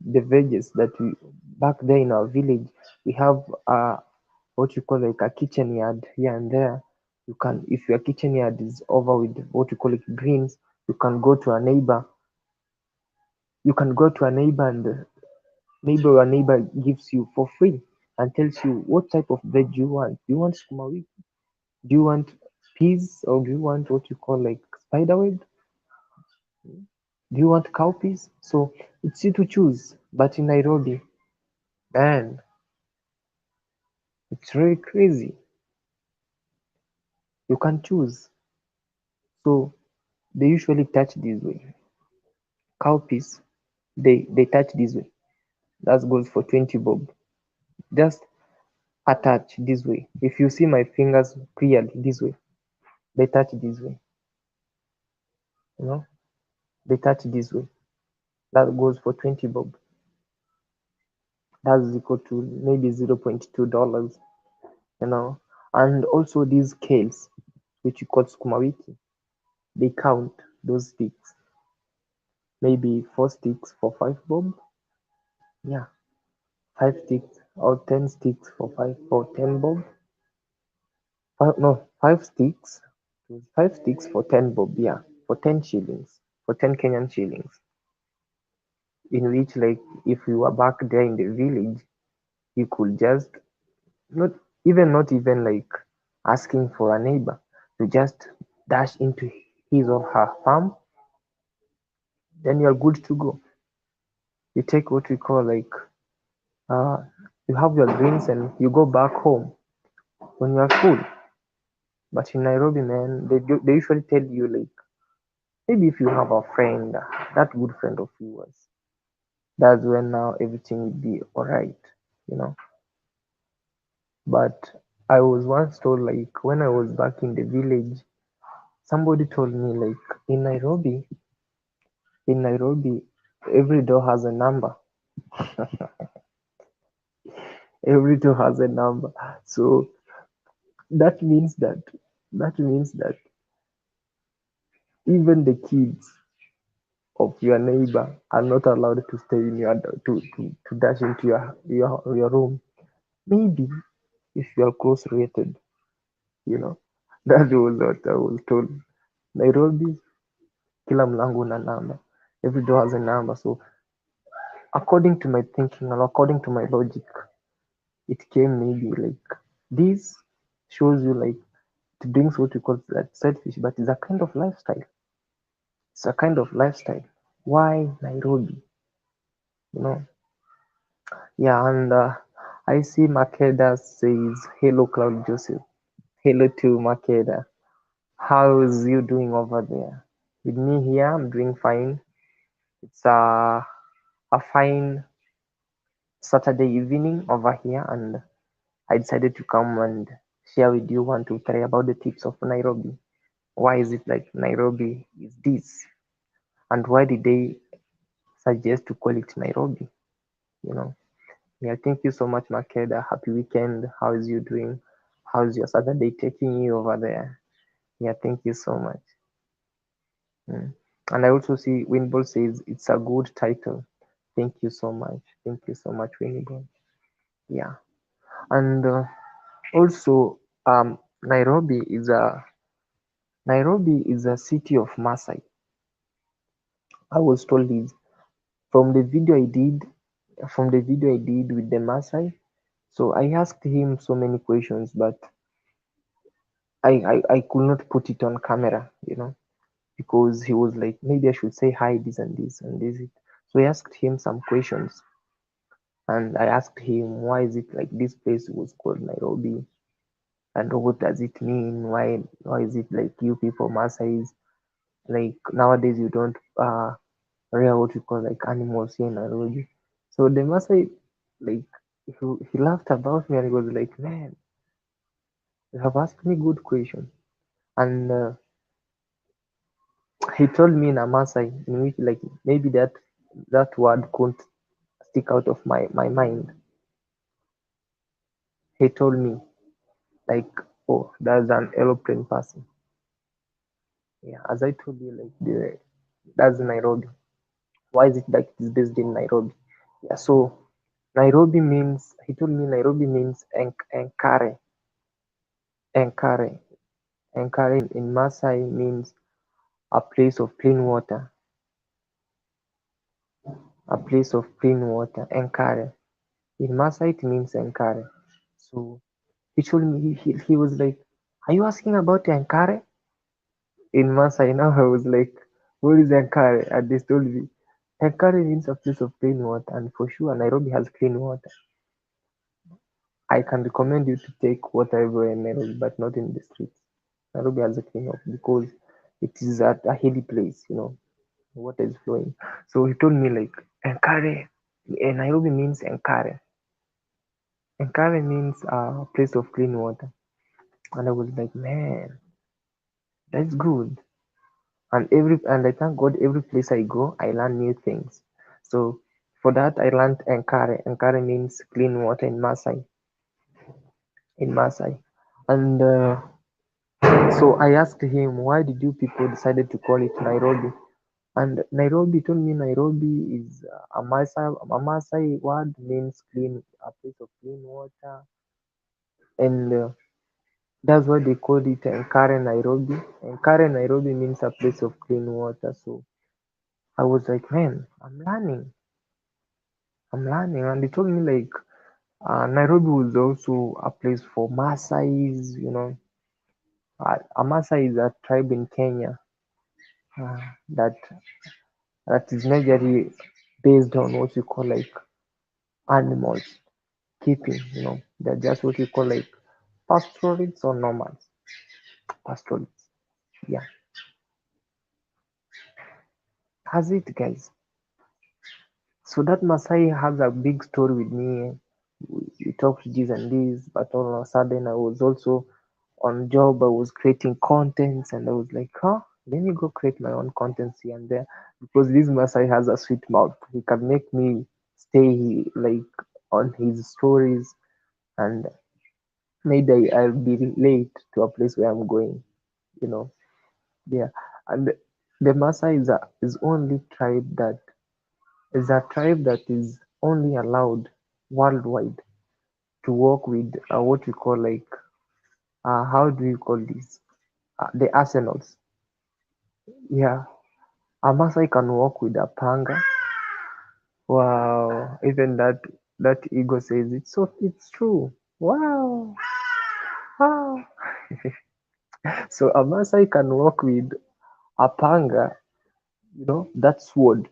the veggies that we back there in our village we have what you call like a kitchen yard here and there. You can, if your kitchen yard is over with what you call like greens, you can go to a neighbor. You can go to a neighbor and maybe your neighbor gives you for free and tells you what type of veg you want. Do you want sukuma wiki? Do you want peas or do you want what you call like spiderweb? Do you want cowpeas? So it's you to choose. But in Nairobi, man, it's really crazy. You can choose. So they usually touch this way. Cowpeas, they touch this way. That goes for 20 bob. Just a touch this way. If you see my fingers clearly this way, they touch this way. You know, they touch this way. That goes for 20 bob. That's equal to maybe $0.2. You know, and also these scales, which you call sukuma wiki, they count those sticks. Maybe 4 sticks for 5 bob. Yeah, 5 sticks or 10 sticks for 10 bob. No, 5 sticks. 5 sticks for 10 bob. Yeah, for 10 shillings, for 10 Kenyan shillings. In which, like, if you were back there in the village, you could just not even like asking for a neighbor. You just dash into his or her farm, then you're good to go. You take what we call like uh, you have your greens and you go back home when you are full. But in Nairobi, man, they usually tell you like maybe if you have a friend, that good friend of yours, that's when now everything will be alright, you know. But I was once told like when I was back in the village, somebody told me like in Nairobi, every door has a number. Every door has a number. So that means that that means that even the kids of your neighbor are not allowed to stay in your to dash into your room. Maybe if you are close related, you know. That was what I was told. Nairobi, kila mlango una namba. Every door has a number. So according to my thinking and according to my logic, it came maybe like this shows you like it brings what we call that selfish, but it's a kind of lifestyle. It's a kind of lifestyle. Why Nairobi? You know, yeah, and I see Makeda says, hello, Cloud Joseph. Hello to Makeda. How's you doing over there? With me here, I'm doing fine. It's a fine Saturday evening over here, and I decided to come and share with you one, two, three about the tips of Nairobi. Why is it like Nairobi is this? And why did they suggest to call it Nairobi? You know, yeah, thank you so much, Makeda. Happy weekend. How is you doing? How's your Saturday taking you over there? Yeah, thank you so much. Mm. And I also see Winball says it's a good title. Thank you so much. Thank you so much, Winball. Yeah, and also Nairobi is a city of Maasai. I was told this from the video I did with the Maasai. So I asked him so many questions, but I could not put it on camera, because he was like, maybe I should say hi, this and this and this. So I asked him some questions, and I asked him, why is it like this place was called Nairobi, and what does it mean? Why is it like you people Maasais, like nowadays you don't rear what you call like animals here in Nairobi? So the Maasai, like, he laughed about me and he was like, man, you have asked me good question. And he told me in a Maasai, in which like maybe that word couldn't stick out of my mind. He told me like, oh, there's an aeroplane passing. Yeah, as I told you, like that's Nairobi. Why is it like it is based in Nairobi? Yeah, so Nairobi means, he told me Nairobi means Enkare. Enkare. Enkare in Maasai means a place of clean water. A place of clean water. Enkare. In Maasai it means Enkare. So he told me, he was like, are you asking about Enkare? In Maasai now I was like, what is Enkare? And they told me, Enkare means a place of clean water, and for sure Nairobi has clean water. I can recommend you to take water everywhere in Nairobi, but not in the streets. Nairobi has a clean water because it is at a hilly place, water is flowing. So he told me like, Enkare, Nairobi means Enkare. Enkare means a place of clean water. And I was like, man, that's good. And I thank God every place I go, I learn new things. So for that I learned Enkare. Enkare means clean water in Maasai. In Maasai. And so I asked him, why did you people decided to call it Nairobi? And Nairobi told me Nairobi is a Maasai word, means clean, a place of clean water, and that's why they called it Enkare Nairobi. Enkare Nairobi means a place of clean water. So I was like, man, I'm learning, and they told me like Nairobi was also a place for Maasais. A Maasai is a tribe in Kenya uh, that is majorly based on what you call like animals keeping. They're just what you call like pastoralists or nomads. Pastoralists. Yeah. Has it, guys. So that Masai has a big story with me. We talked this and this, but all of a sudden I was also on job. I was creating contents, and I was like, huh, let me go create my own contents here and there, because this Masai has a sweet mouth. He can make me stay like on his stories, and maybe I'll be late to a place where I'm going, you know. Yeah. And the Maasai is only tribe that is a tribe that is only allowed worldwide to work with what we call like how do you call this? The arsenals. Yeah. A Maasai can walk with a panga. Wow. Even that ego says it's so it's true. Wow. Wow. So a Maasai can walk with a panga, that sword,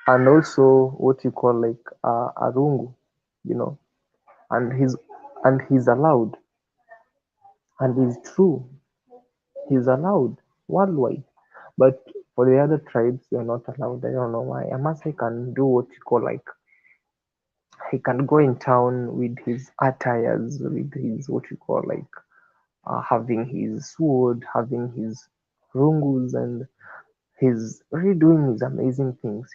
and also what you call like a rungu, you know, and he's allowed, and it's true, he's allowed worldwide. But for the other tribes, they're not allowed. I don't know why. A Maasai can do what you call like he can go in town with his attires, with his what you call like having his sword, having his rungus, and he's really doing his amazing things.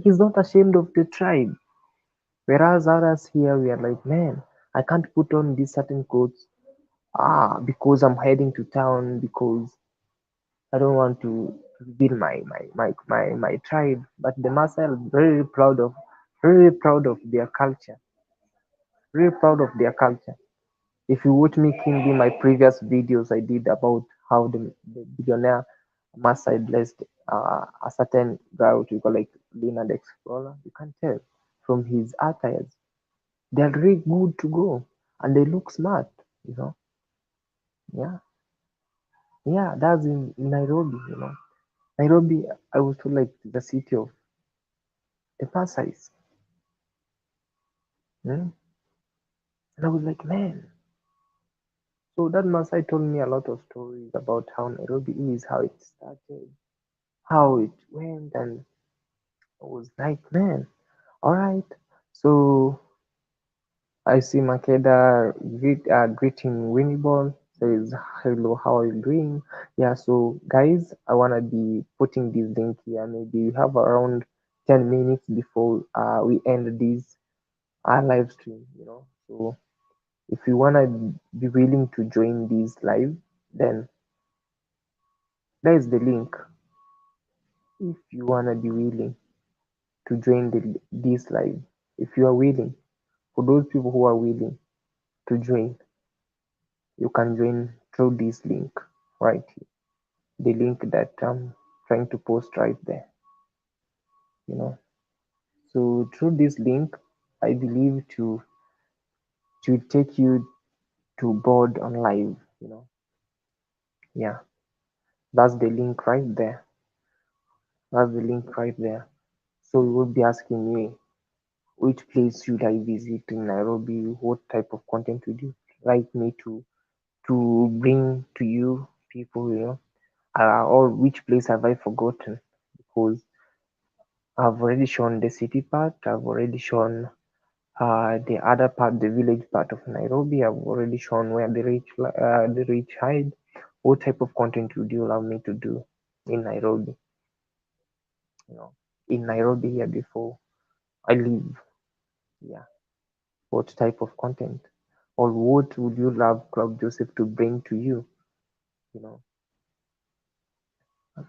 He's not ashamed of the tribe. Whereas others here, we are like, man, I can't put on these certain clothes because I'm heading to town because I don't want to reveal my tribe. But the Maasai are very proud of their culture, very proud of their culture. If you watch me keenly, my previous videos I did about how the billionaire Maasai blessed a certain guy, which we call like Lina the Explorer, you can tell from his attires. They're really good to go and they look smart, you know. Yeah, yeah, that's in Nairobi. Nairobi, I was told like the city of the Maasais. Mm? And I was like, man. So that Maasai told me a lot of stories about how Nairobi is, how it started, how it went, and I was like, man, all right. So I see Makeda greeting Winniball, says, hello, how are you doing? Yeah, so guys, I want to be putting this link here. Maybe we have around 10 minutes before we end this live stream. So if you want to be willing to join this live, then there is the link. If you want to be willing to join this live, if you are willing, for those people who are willing to join, you can join through this link right here, the link that I'm trying to post right there, you know. So through this link, I believe to take you to board on live. Yeah, that's the link right there. That's the link right there. So you will be asking me which place should I visit in Nairobi, what type of content would you like me to bring to you people, or which place have I forgotten? Because I've already shown the city part, I've already shown the other part, the village part of Nairobi. I've already shown where the rich hide. What type of content would you allow me to do in Nairobi? You know, in Nairobi here before I leave. Yeah, what type of content, or what would you love Club Joseph to bring to you? You know,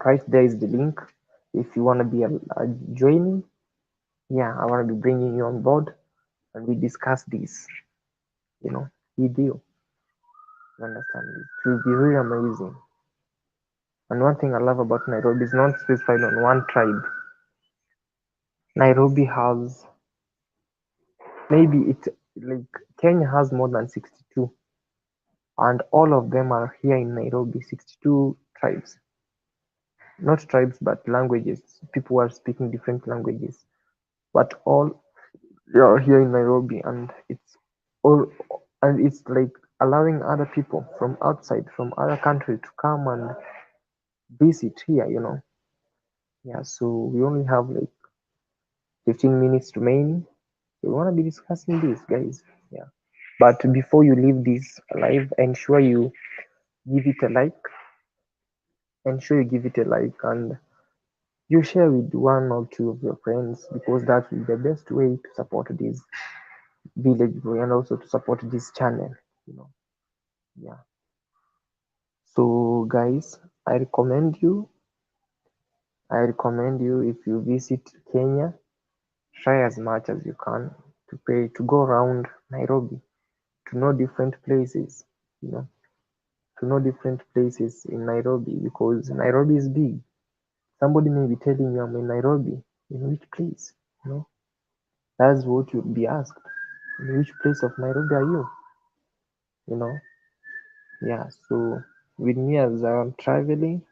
right there is the link. If you want to be joining, yeah, I want to be bringing you on board, and we discuss this. With you. You understand? It will be really amazing. And one thing I love about Nairobi is not specified on one tribe. Nairobi has maybe it like Kenya has more than 62, and all of them are here in Nairobi. 62 tribes, not tribes but languages. People are speaking different languages, but all are here in Nairobi, all and it's like allowing other people from outside, from other countries to come and visit here. Yeah, so we only have like 15 minutes remaining. So we want to be discussing this, guys. Yeah. But before you leave this live, ensure you give it a like. Ensure you give it a like and you share with one or two of your friends because that will be the best way to support this. Village Boy and also to support this channel. You know, yeah. So guys, I recommend you. I recommend you if you visit Kenya, try as much as you can to go around Nairobi to know different places. You know, to know different places in Nairobi because Nairobi is big. Somebody may be telling you I'm in Nairobi. In which place? You know, that's what you'll be asked. In which place of Nairobi are you? You know, yeah. So with me as I'm traveling,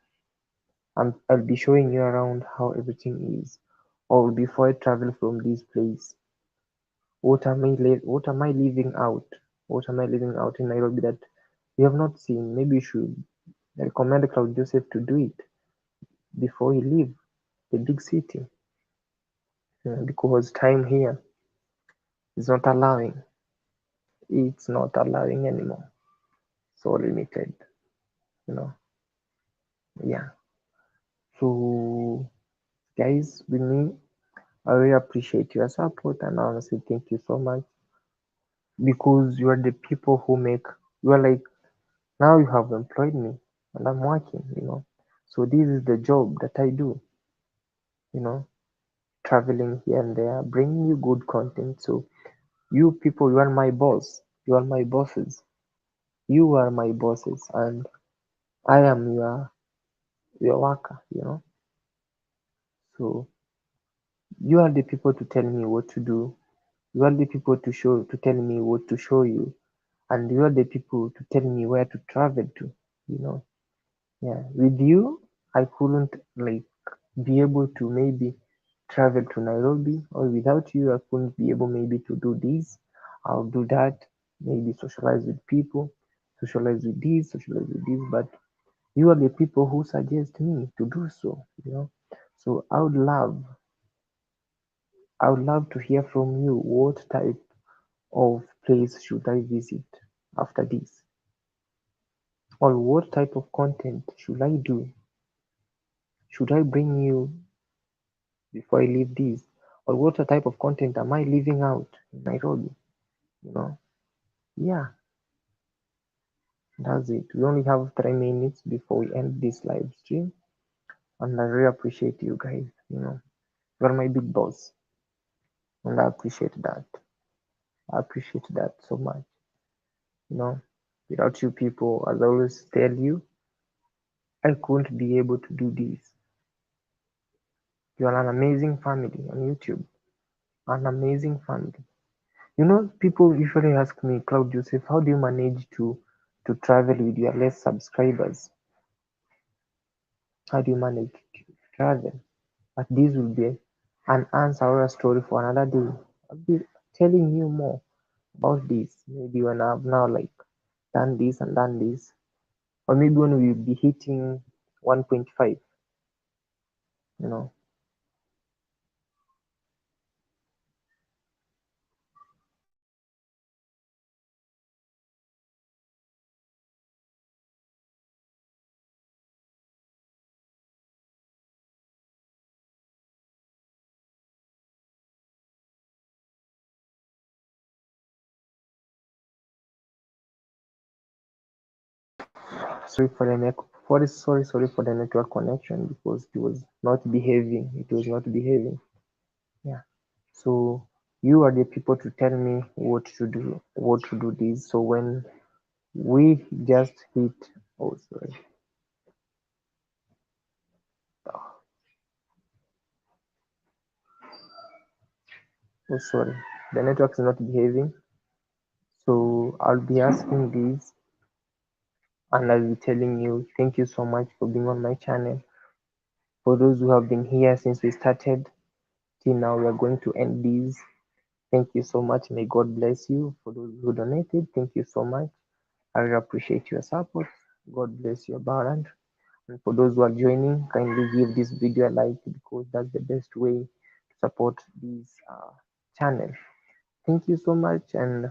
I'll be showing you around how everything is. Or before I travel from this place, what am I leaving out? What am I leaving out in Nairobi that you have not seen? Maybe you should recommend Cloud Joseph to do it before you leave the big city. Because time here is not allowing. It's not allowing anymore. So limited, you know. Yeah. So guys, with me, I really appreciate your support and honestly thank you so much because you are the people who make you are like now you have employed me and I'm working, you know. So this is the job that I do, you know, traveling here and there, bringing you good content. So you people, you are my boss. You are my bosses. You are my bosses, and I am your worker, you know. So you are the people to tell me what to do. You are the people to tell me what to show you, and you are the people to tell me where to travel to, you know. Yeah, with you, I couldn't like be able to maybe travel to Nairobi, or without you, I couldn't be able maybe to do this. I'll do that, maybe socialize with people, socialize with this, socialize with this. But you are the people who suggest me to do so, you know. So I would love to hear from you. What type of place should I visit after this? Or what type of content should I do? Should I bring you before I leave this? Or what type of content am I leaving out in Nairobi? You know? Yeah, that's it. We only have 3 minutes before we end this live stream. And I really appreciate you guys. You know, you're my big boss. And I appreciate that. I appreciate that so much. You know, without you people, as I always tell you, I couldn't be able to do this. You are an amazing family on YouTube. An amazing family. You know, people usually ask me, Cloud Joseph, how do you manage to travel with your less subscribers? How do you manage to travel? But this will be an answer or a story for another day. I'll be telling you more about this. Maybe when I've now like done this and done this, or maybe when we'll be hitting 1.5. You know, sorry for the network connection because it was not behaving. It was not behaving. Yeah. So you are the people to tell me what to do this. So when we just hit, oh sorry, oh sorry, the network is not behaving. So I'll be asking this and I'll be telling you thank you so much for being on my channel. For those who have been here since we started till now, we are going to end this. Thank you so much. May God bless you. For those who donated, thank you so much. I really appreciate your support. God bless you, Baran. And for those who are joining, kindly give this video a like because that's the best way to support this channel. Thank you so much. And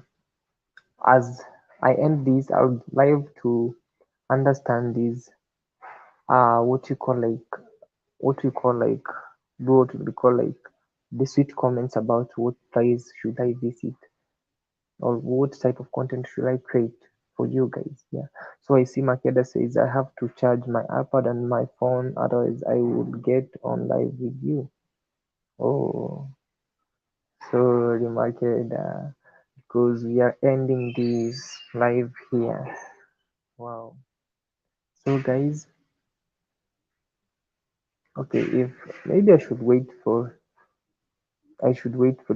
as I end this, I would like to understand this what you call like what we call like do what we call like the sweet comments about what place should I visit. or what type of content should I create for you guys? Yeah. So I see Makeda says I have to charge my iPad and my phone, otherwise I would get on live with you. Oh, sorry, Makeda, because we are ending this live here. Wow. So guys, okay, if maybe I should wait for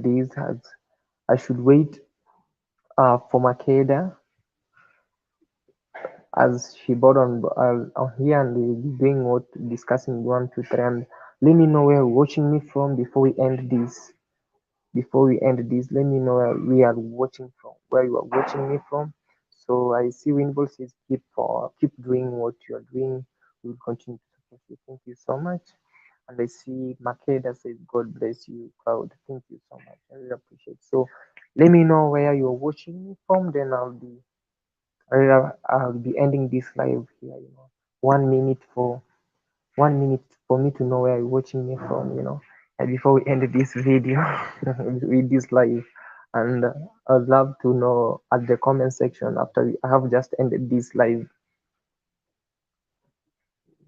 these ads. I should wait for Makeda as she bought on here and we'll be doing what discussing one, two, three, and let me know where you're watching me from before we end this. Before we end this, let me know where we are watching from, where you are watching me from. So I see Winball says keep doing what you are doing. We will continue to support you. Thank you so much. And I see Makeda says God bless you, Cloud. Thank you so much. I really appreciate it. So let me know where you're watching me from, then I'll be ending this live here, 1 minute for 1 minute for me to know where you're watching me from, and before we end this video with this live. And I'd love to know at the comment section after I have just ended this live,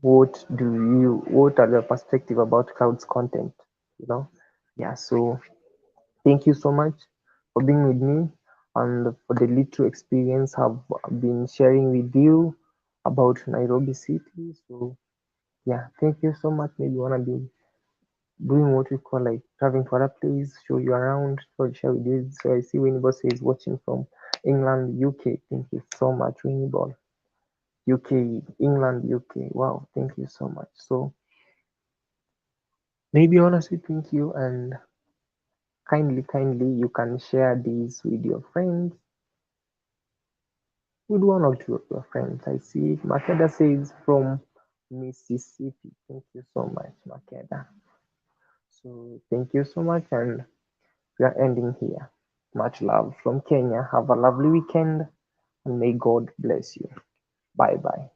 what are your perspective about Cloud's content, you know? Yeah, so thank you so much for being with me and for the little experience I've been sharing with you about Nairobi City. So yeah, thank you so much. Maybe wanna be doing what we call like traveling for other place, show you around, so share with you. So I see Winnie Ball is watching from England, UK. Thank you so much, Winnie Ball. UK, England, UK. Wow, thank you so much. So maybe honestly thank you and kindly you can share this with your friends, with one or two of your friends. I see Makeda says from Mississippi. Thank you so much, Makeda. So thank you so much, and we are ending here. Much love from Kenya. Have a lovely weekend, and may God bless you. Bye bye.